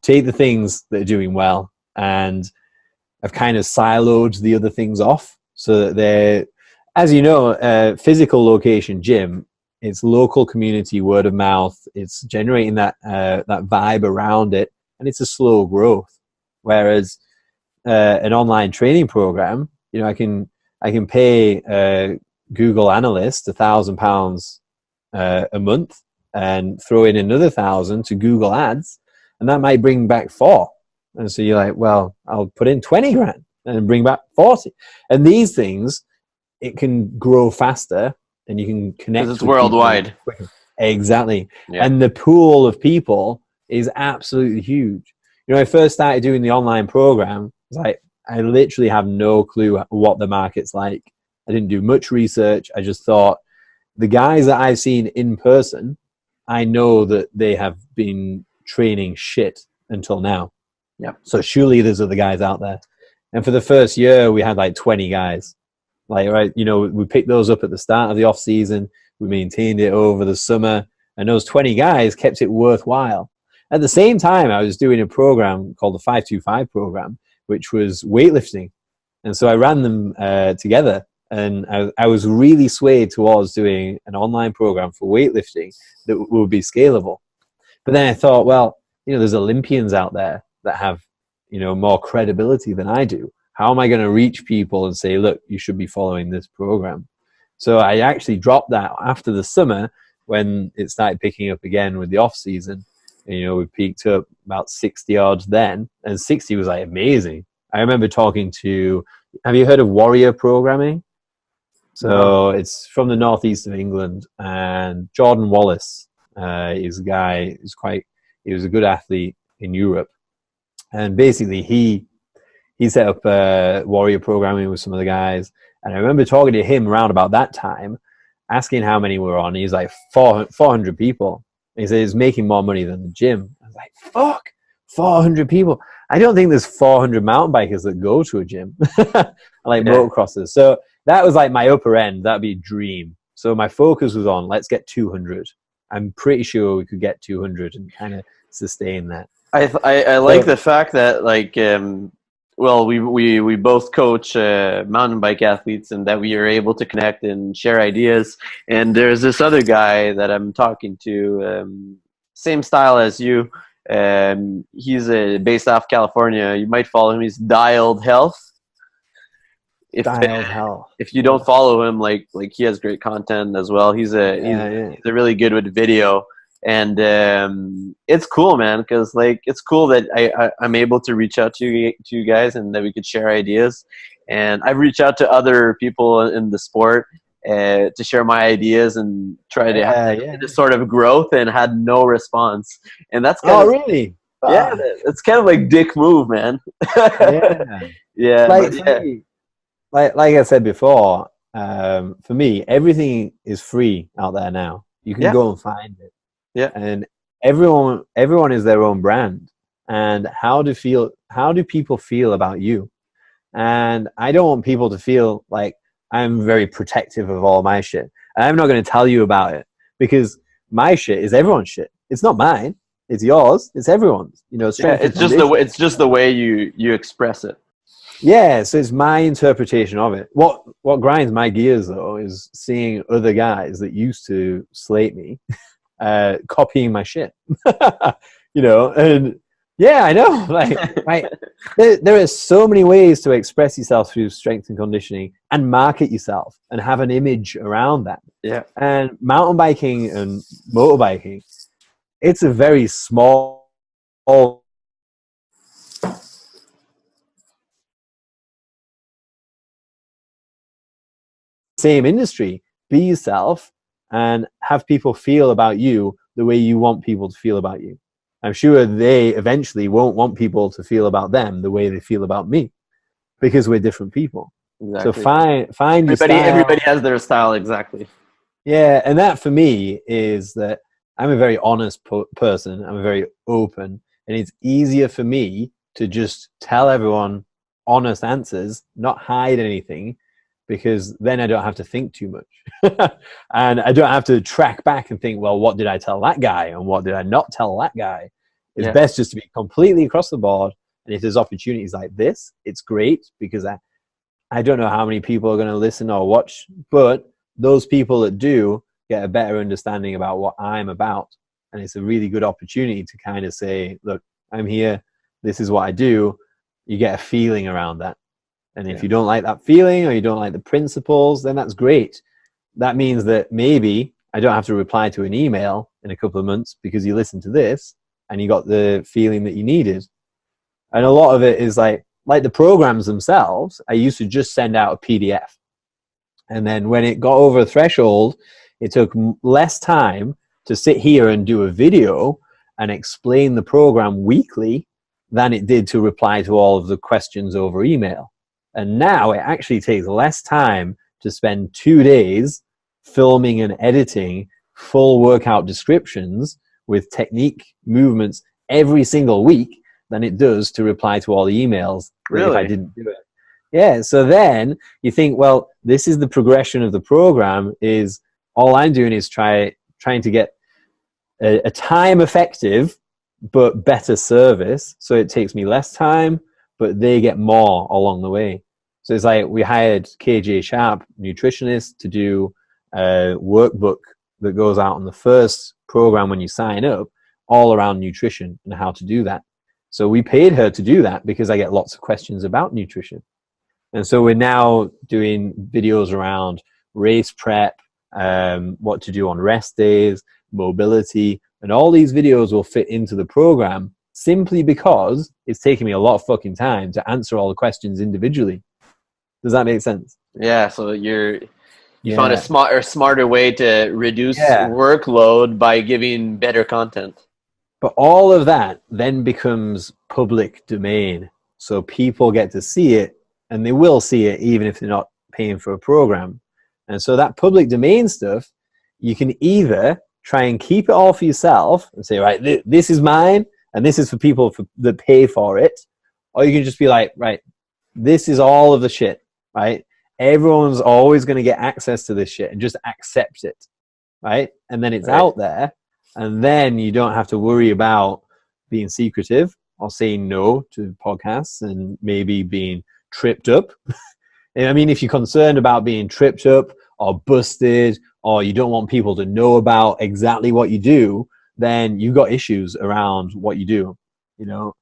Speaker 1: take the things that are doing well, and I've kind of siloed the other things off so that they're, as you know, physical location gym, it's local community, word of mouth. It's generating that vibe around it, and it's a slow growth. Whereas an online training program, you know, I can pay a Google analyst £1,000 a month and throw in another 1,000 to Google Ads, and that might bring back 4. And so you're like, well, I'll put in 20 grand and bring back 40. And these things, it can grow faster, and you can connect.
Speaker 2: Because it's worldwide.
Speaker 1: Exactly.
Speaker 2: Yeah.
Speaker 1: And the pool of people is absolutely huge. You know, I first started doing the online program, I literally have no clue what the market's like. I didn't do much research. I just thought, the guys that I've seen in person, I know that they have been training shit until now.
Speaker 2: Yeah.
Speaker 1: So surely there's other guys out there. And for the first year, we had like 20 guys. Like, right, you know, we picked those up at the start of the off season. We maintained it over the summer, and those 20 guys kept it worthwhile. At the same time, I was doing a program called the 525 program, which was weightlifting. And so I ran them together, and I was really swayed towards doing an online program for weightlifting that would be scalable. But then I thought, well, you know, there's Olympians out there that have, you know, more credibility than I do. How am I going to reach people and say, look, you should be following this program? So I actually dropped that after the summer when it started picking up again with the off season. And, you know, we peaked up about 60 odds then, and 60 was like amazing. I remember talking to, have you heard of Warrior Programming? So it's from the northeast of England, and Jordan Wallace is a guy he was a good athlete in Europe. And basically he set up Warrior Programming with some of the guys. And I remember talking to him around about that time, asking how many were on. He's like 400 people. And he said he's making more money than the gym. I was like, fuck, 400 people. I don't think there's 400 mountain bikers that go to a gym. Like motocrossers. So that was like my upper end. That'd be a dream. So my focus was on, let's get 200. I'm pretty sure we could get 200 and kind of sustain that.
Speaker 2: I like the fact that, like, well, we both coach mountain bike athletes, and that we are able to connect and share ideas. And there's this other guy that I'm talking to, same style as you. He's based off California. You might follow him. He's Dialed Health. If you don't follow him, like he has great content as well. He's really good with video. And it's cool, man, because like it's cool that I'm able to reach out to you guys, and that we could share ideas. And I've reached out to other people in the sport to share my ideas and try to have this sort of growth, and had no response. And that's kind of,
Speaker 1: really?
Speaker 2: Yeah, it's kind of like dick move, man.
Speaker 1: Like I said before, for me, everything is free out there now. You can go and find it.
Speaker 2: Yeah,
Speaker 1: and everyone is their own brand. And how do people feel about you? And I don't want people to feel like I'm very protective of all my shit. And I'm not going to tell you about it, because my shit is everyone's shit. It's not mine. It's yours. It's everyone's. You know,
Speaker 2: it's just the way you express it.
Speaker 1: Yeah, so it's my interpretation of it. What grinds my gears though is seeing other guys that used to slate me copying my shit. You know, and yeah, I know. Like, there are so many ways to express yourself through strength and conditioning, and market yourself and have an image around that.
Speaker 2: Yeah.
Speaker 1: And mountain biking and motorbiking, it's a very small same industry. Be yourself and have people feel about you the way you want people to feel about you. I'm sure they eventually won't want people to feel about them the way they feel about me, because we're different people.
Speaker 2: Exactly.
Speaker 1: So find your style.
Speaker 2: Everybody has their style, exactly.
Speaker 1: Yeah, and that for me is that I'm a very honest person. I'm very open, and it's easier for me to just tell everyone honest answers, not hide anything, because then I don't have to think too much. And I don't have to track back and think, well, what did I tell that guy and what did I not tell that guy? It's best just to be completely across the board. And if there's opportunities like this, it's great, because I don't know how many people are going to listen or watch, but those people that do get a better understanding about what I'm about. And it's a really good opportunity to kind of say, look, I'm here. This is what I do. You get a feeling around that. And if you don't like that feeling or you don't like the principles, then that's great. That means that maybe I don't have to reply to an email in a couple of months because you listened to this and you got the feeling that you needed. And a lot of it is like the programs themselves, I used to just send out a PDF. And then when it got over a threshold, it took less time to sit here and do a video and explain the program weekly than it did to reply to all of the questions over email. And now it actually takes less time to spend 2 days filming and editing full workout descriptions with technique movements every single week than it does to reply to all the emails.
Speaker 2: Really?
Speaker 1: If I didn't do it. Yeah. So then you think, well, this is the progression of the program. Is all I'm doing is trying to get a time effective but better service. So it takes me less time, but they get more along the way. So it's like we hired KJ Sharp, nutritionist, to do a workbook that goes out on the first program when you sign up, all around nutrition and how to do that. So we paid her to do that because I get lots of questions about nutrition. And so we're now doing videos around race prep, what to do on rest days, mobility, and all these videos will fit into the program simply because it's taking me a lot of fucking time to answer all the questions individually. Does that make sense?
Speaker 2: Yeah. So you found a smarter way to reduce workload by giving better content.
Speaker 1: But all of that then becomes public domain. So people get to see it, and they will see it even if they're not paying for a program. And so that public domain stuff, you can either try and keep it all for yourself and say, right, this is mine and this is for people that pay for it. Or you can just be like, right, this is all of the shit, right? Everyone's always going to get access to this shit, and just accept it, right? And then it's out there, and then you don't have to worry about being secretive or saying no to podcasts and maybe being tripped up. I mean, if you're concerned about being tripped up or busted, or you don't want people to know about exactly what you do, then you've got issues around what you do. You know,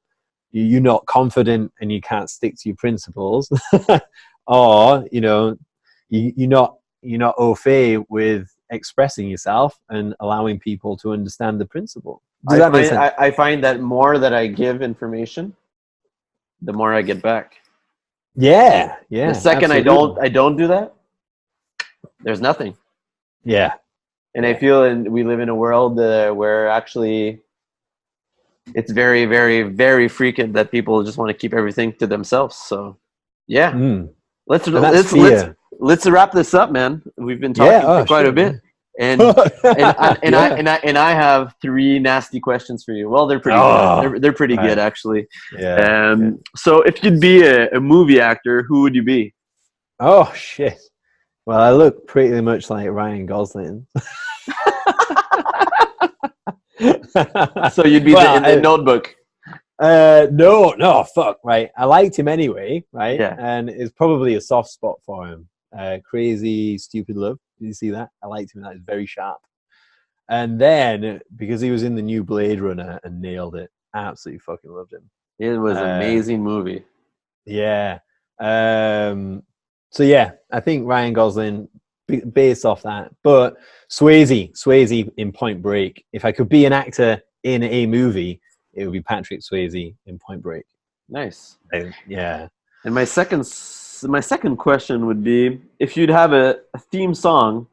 Speaker 1: you're not confident and you can't stick to your principles, or you know, you're not au fait with expressing yourself and allowing people to understand the principle. Does that make sense?
Speaker 2: I find that more that I give information, the more I get back.
Speaker 1: Yeah.
Speaker 2: The second I don't do that, there's nothing.
Speaker 1: Yeah.
Speaker 2: And I feel we live in a world where actually it's very, very, very frequent that people just want to keep everything to themselves. So yeah, let's wrap this up, man. We've been talking for quite a bit. And I have 3 nasty questions for you. Well, they're pretty good. They're pretty good, actually.
Speaker 1: Yeah.
Speaker 2: So if you'd be a movie actor, who would you be?
Speaker 1: Oh shit. Well, I look pretty much like Ryan Gosling.
Speaker 2: So you'd be in the Notebook.
Speaker 1: No, fuck, right. I liked him anyway, right?
Speaker 2: Yeah.
Speaker 1: And it's probably a soft spot for him. Crazy Stupid Love. Did you see that? I liked him. That was very sharp. And then because he was in the new Blade Runner and nailed it, absolutely fucking loved him.
Speaker 2: It was an amazing movie.
Speaker 1: Yeah. So yeah, I think Ryan Gosling based off that. But Swayze in Point Break. If I could be an actor in a movie, it would be Patrick Swayze in Point Break.
Speaker 2: Nice.
Speaker 1: Yeah.
Speaker 2: And my second question would be, if you'd have a theme song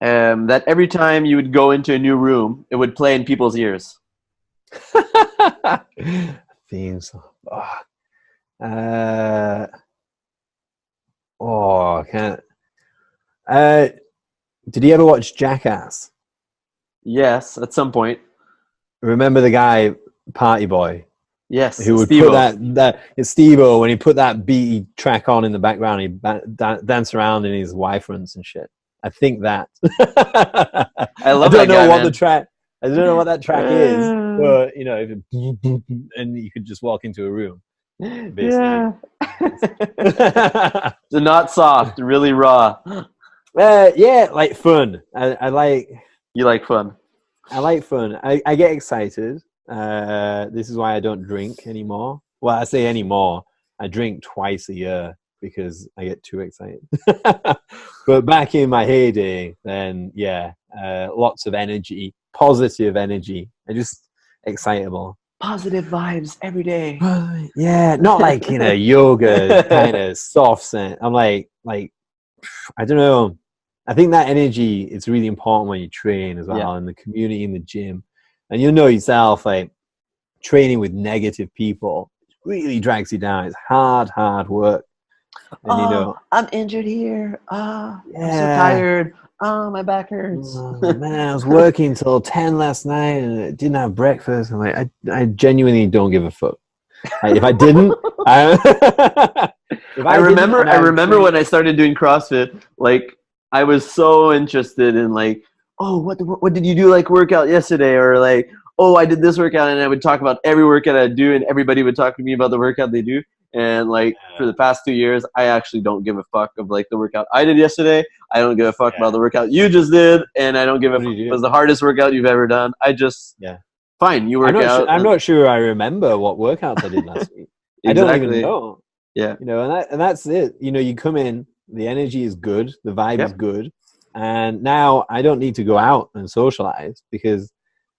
Speaker 2: that every time you would go into a new room, it would play in people's ears.
Speaker 1: Theme song. I can't. Did you ever watch Jackass?
Speaker 2: Yes, at some point.
Speaker 1: Remember the guy, Party Boy?
Speaker 2: Yes,
Speaker 1: who would
Speaker 2: Steve-O.
Speaker 1: put that it's Steve-O, when he put that beaty track on in the background, he dance around in his Y fronts and shit. I think that.
Speaker 2: I love
Speaker 1: I
Speaker 2: that guy, man.
Speaker 1: I don't know what that track is, but you know, and you could just walk into a room. Basically.
Speaker 2: Yeah. So not soft, really raw.
Speaker 1: Yeah, like fun. I like.
Speaker 2: You like fun.
Speaker 1: I like fun. I get excited. This is why I don't drink anymore. Well, I say anymore. I drink twice a year because I get too excited. But back in my heyday, then yeah, lots of energy, positive energy, and just excitable.
Speaker 2: Positive vibes every day.
Speaker 1: Yeah, not like, you know, yoga kind of soft scent. I'm like I don't know. I think that energy is really important when you train as well, in the community, in the gym. And you know yourself, like, training with negative people really drags you down. It's hard work. And you know,
Speaker 2: I'm injured here. I'm so tired. My back hurts.
Speaker 1: Man, I was working till 10 last night and I didn't have breakfast. I'm like, I genuinely don't give a fuck. Like, if I didn't, I
Speaker 2: remember when I started doing CrossFit, like, I was so interested in, like, oh, what did you do, like, workout yesterday? Or like, oh, I did this workout, and I would talk about every workout I do, and everybody would talk to me about the workout they do. And like, for the past 2 years, I actually don't give a fuck of, like, the workout I did yesterday. I don't give a fuck about the workout you just did, and I don't give a fuck if it was the hardest workout you've ever done. I just fine, you work out.
Speaker 1: I'm not sure I remember what workouts I did last week.
Speaker 2: Exactly.
Speaker 1: I don't even know.
Speaker 2: Yeah,
Speaker 1: you know, and that's it. You know, you come in, the energy is good, the vibe is good, and now I don't need to go out and socialize, because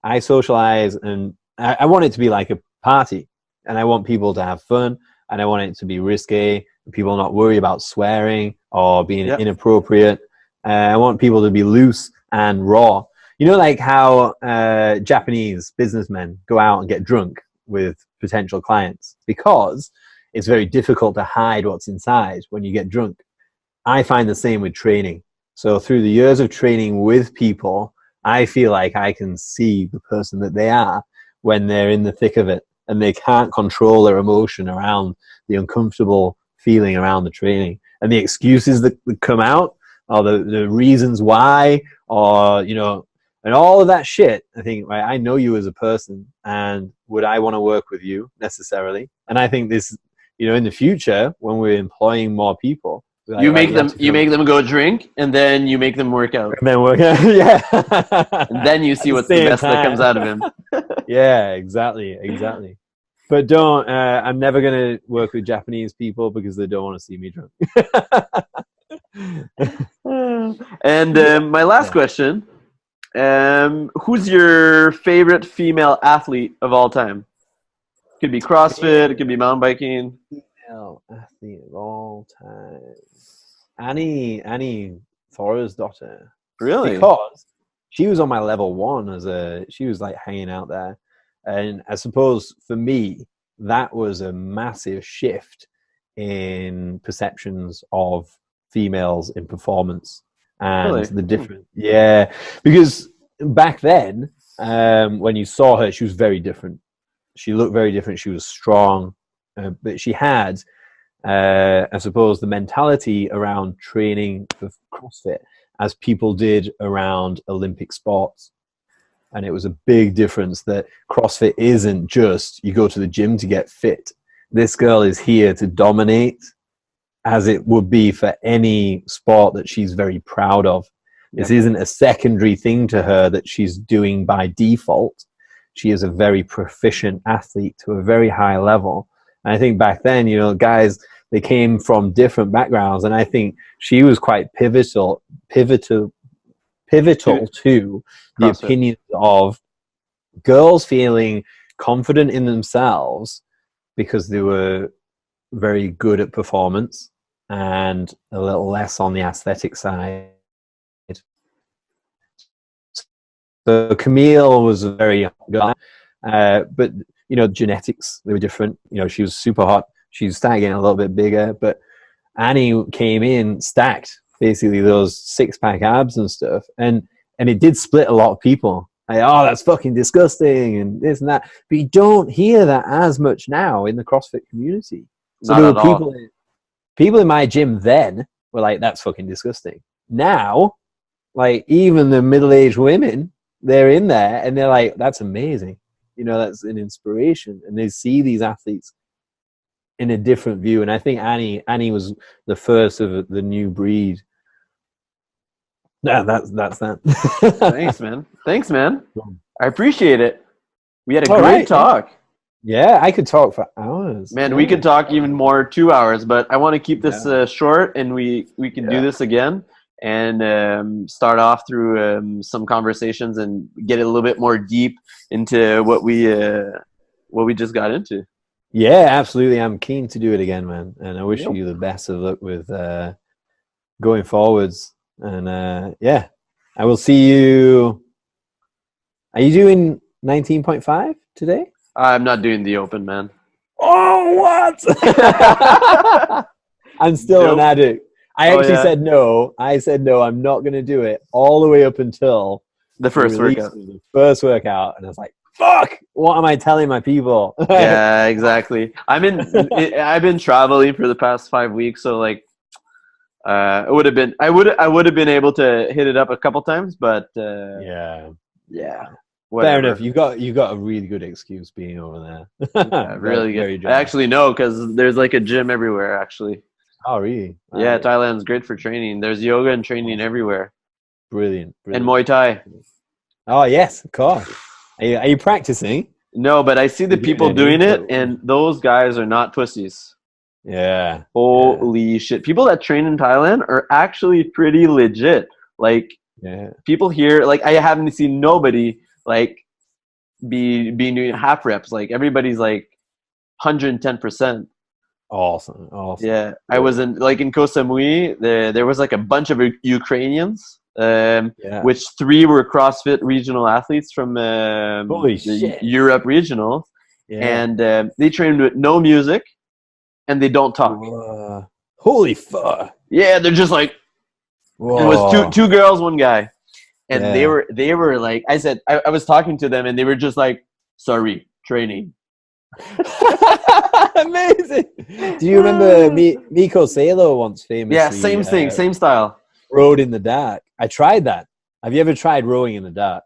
Speaker 1: I socialize and I want it to be like a party, and I want people to have fun, and I want it to be risque, people not worry about swearing or being inappropriate. I want people to be loose and raw. You know, like how Japanese businessmen go out and get drunk with potential clients because it's very difficult to hide what's inside when you get drunk. I find the same with training. So through the years of training with people, I feel like I can see the person that they are when they're in the thick of it, and they can't control their emotion around the uncomfortable feeling around the training, and the excuses that come out, or the reasons why, or, you know, and all of that shit. I think, right, I know you as a person, and would I want to work with you necessarily? And I think this, you know, in the future, when we're employing more people,
Speaker 2: you make them go drink, and then you make them work out.
Speaker 1: And then work out, yeah.
Speaker 2: And then you see what's the best that comes out of him.
Speaker 1: Yeah, exactly. But don't. I'm never gonna work with Japanese people because they don't want to see me drunk.
Speaker 2: And my last question: who's your favorite female athlete of all time? Could be CrossFit. It could be mountain biking.
Speaker 1: Female athlete of all time. Annie Thora's daughter.
Speaker 2: Really?
Speaker 1: Because she was on my level 1 she was like hanging out there. And I suppose for me, that was a massive shift in perceptions of females in performance and the different. Yeah, because back then, when you saw her, she was very different. She looked very different. She was strong, but she had, I suppose, the mentality around training for CrossFit as people did around Olympic sports. And it was a big difference that CrossFit isn't just you go to the gym to get fit. This girl is here to dominate, as it would be for any sport that she's very proud of. This isn't a secondary thing to her that she's doing by default. She is a very proficient athlete to a very high level. And I think back then, you know, guys, they came from different backgrounds, and I think she was quite pivotal to the opinions of girls feeling confident in themselves because they were very good at performance and a little less on the aesthetic side. So Camille was a very young guy, but you know, genetics, they were different. You know, she was super hot. She's starting getting a little bit bigger, but Annie came in stacked, basically those 6-pack abs and stuff, and it did split a lot of people. Like, oh, that's fucking disgusting, and this and that. But you don't hear that as much now in the CrossFit community. So
Speaker 2: Not
Speaker 1: there
Speaker 2: at
Speaker 1: were
Speaker 2: all.
Speaker 1: people in my gym then were like, that's fucking disgusting. Now, like, even the middle-aged women, they're in there and they're like, that's amazing. You know, that's an inspiration. And they see these athletes in a different view. And I think Annie was the first of the new breed. Yeah, that's that.
Speaker 2: Thanks, man. I appreciate it. We had a
Speaker 1: All
Speaker 2: great
Speaker 1: right,
Speaker 2: talk.
Speaker 1: Yeah, I could talk for hours.
Speaker 2: Man,
Speaker 1: yeah.
Speaker 2: we could talk even more, 2 hours, but I want to keep this short, and we can do this again and start off through some conversations and get a little bit more deep into what we just got into.
Speaker 1: Yeah, absolutely. I'm keen to do it again, man. And I wish you the best of luck with going forwards. And yeah, I will see you. Are you doing 19.5 today?
Speaker 2: I'm not doing the open, man.
Speaker 1: Oh, what? I'm still an addict. I actually said no. I said no, I'm not going to do it all the way up until
Speaker 2: the first workout.
Speaker 1: The first workout. And I was like, fuck, what am I telling my people?
Speaker 2: Yeah, exactly. I've been traveling for the past 5 weeks, so like it would have been I would have been able to hit it up a couple times, but
Speaker 1: yeah.
Speaker 2: Whatever.
Speaker 1: Fair enough. You got a really good excuse being over there.
Speaker 2: Yeah, really good. I actually know, because there's like a gym everywhere. Actually.
Speaker 1: Oh, really?
Speaker 2: Yeah, Thailand's great for training. There's yoga and training everywhere.
Speaker 1: Brilliant.
Speaker 2: And Muay Thai.
Speaker 1: Oh yes, of course. Are you practicing?
Speaker 2: No, but I see the people doing it, and those guys are not pussies.
Speaker 1: Yeah.
Speaker 2: Holy shit! People that train in Thailand are actually pretty legit. Like, people here, like, I haven't seen nobody like be doing half reps. Like, everybody's like 110%.
Speaker 1: Awesome.
Speaker 2: Yeah, I was in Koh Samui. There was like a bunch of Ukrainians, which 3 were CrossFit regional athletes from the Europe regional, and they trained with no music, and they don't talk.
Speaker 1: Holy fuck!
Speaker 2: Yeah, they're just like, it was two girls, 1 guy, and they were like, I said, I was talking to them, and they were just like, sorry, training.
Speaker 1: Amazing. Do you remember Miko Salo once famously?
Speaker 2: Yeah, same thing, same style.
Speaker 1: Rowed in the dark. I tried that. Have you ever tried rowing in the dark?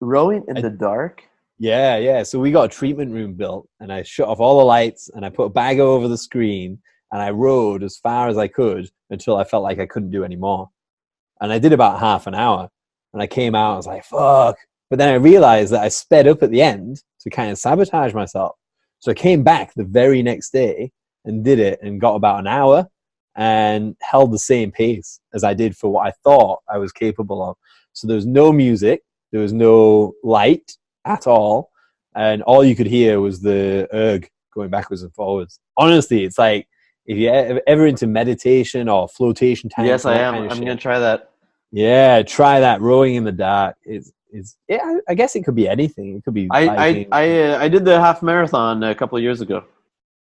Speaker 2: Rowing in the dark?
Speaker 1: Yeah. So we got a treatment room built, and I shut off all the lights, and I put a bag over the screen, and I rowed as far as I could until I felt like I couldn't do any more. And I did about half an hour, and I came out, I was like, fuck. But then I realized that I sped up at the end to kind of sabotage myself. So I came back the very next day and did it and got about an hour and held the same pace as I did for what I thought I was capable of. So there was no music, there was no light at all, and all you could hear was the erg going backwards and forwards. Honestly, it's like, if you're ever into meditation or flotation tanks.
Speaker 2: Yes, I am. I'm going to try that.
Speaker 1: Yeah, try that. Rowing in the dark. I guess it could be anything. It could be.
Speaker 2: I did the half marathon a couple of years ago.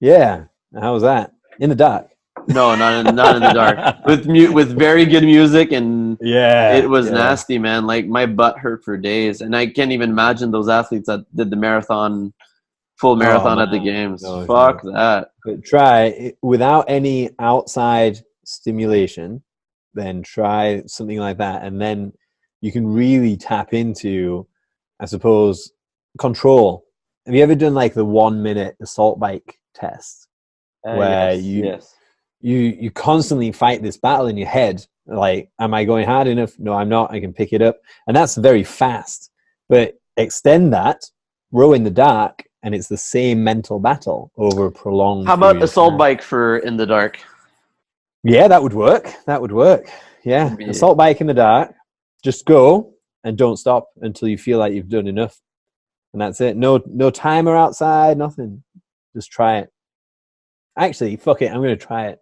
Speaker 1: Yeah, how was that? In the dark?
Speaker 2: No, not in the dark. With very good music, and it was nasty, man. Like, my butt hurt for days, and I can't even imagine those athletes that did the full marathon at the games. Fuck that.
Speaker 1: But try without any outside stimulation. Then try something like that, and then you can really tap into, I suppose, control. Have you ever done like the 1-minute assault bike test, where you constantly fight this battle in your head? Like, am I going hard enough? No, I'm not. I can pick it up, and that's very fast. But extend that, row in the dark, and it's the same mental battle over a prolonged.
Speaker 2: How about assault bike for in the dark?
Speaker 1: Yeah, that would work. Yeah, assault bike in the dark. Just go and don't stop until you feel like you've done enough. and that's it. No timer outside, nothing. Just try it. Actually, fuck it. I'm gonna try it.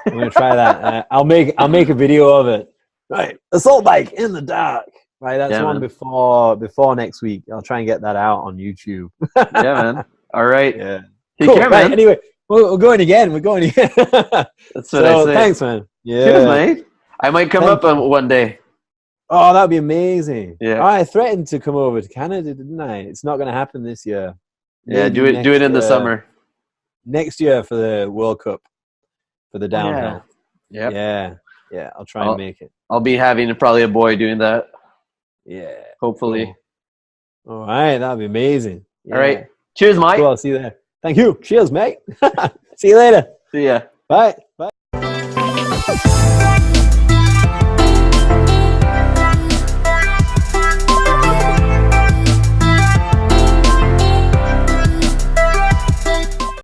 Speaker 1: I'm gonna try that. I'll make a video of it. Right, assault bike in the dark. Right, that's one before next week. I'll try and get that out on YouTube.
Speaker 2: Yeah, man. All right.
Speaker 1: Yeah.
Speaker 2: Take
Speaker 1: Cool.
Speaker 2: care,
Speaker 1: Right,
Speaker 2: man.
Speaker 1: anyway, we're going again. We're going again.
Speaker 2: That's what I say.
Speaker 1: Thanks, man. Yeah.
Speaker 2: Cheers, mate. I might come up one day.
Speaker 1: Oh, that'd be amazing.
Speaker 2: Yeah.
Speaker 1: Oh, I threatened to come over to Canada, didn't I? It's not going to happen this year.
Speaker 2: Yeah, do it in the summer.
Speaker 1: Next year for the World Cup, for the downhill.
Speaker 2: Yeah.
Speaker 1: Yeah. I'll try and make it.
Speaker 2: I'll be having probably a boy doing that.
Speaker 1: Yeah.
Speaker 2: Hopefully.
Speaker 1: Cool. All right, that'd be amazing. Yeah.
Speaker 2: All right. Cheers, Mike.
Speaker 1: Cool, I'll see you there. Thank you. Cheers, mate. See you later.
Speaker 2: See ya.
Speaker 1: Bye. Bye.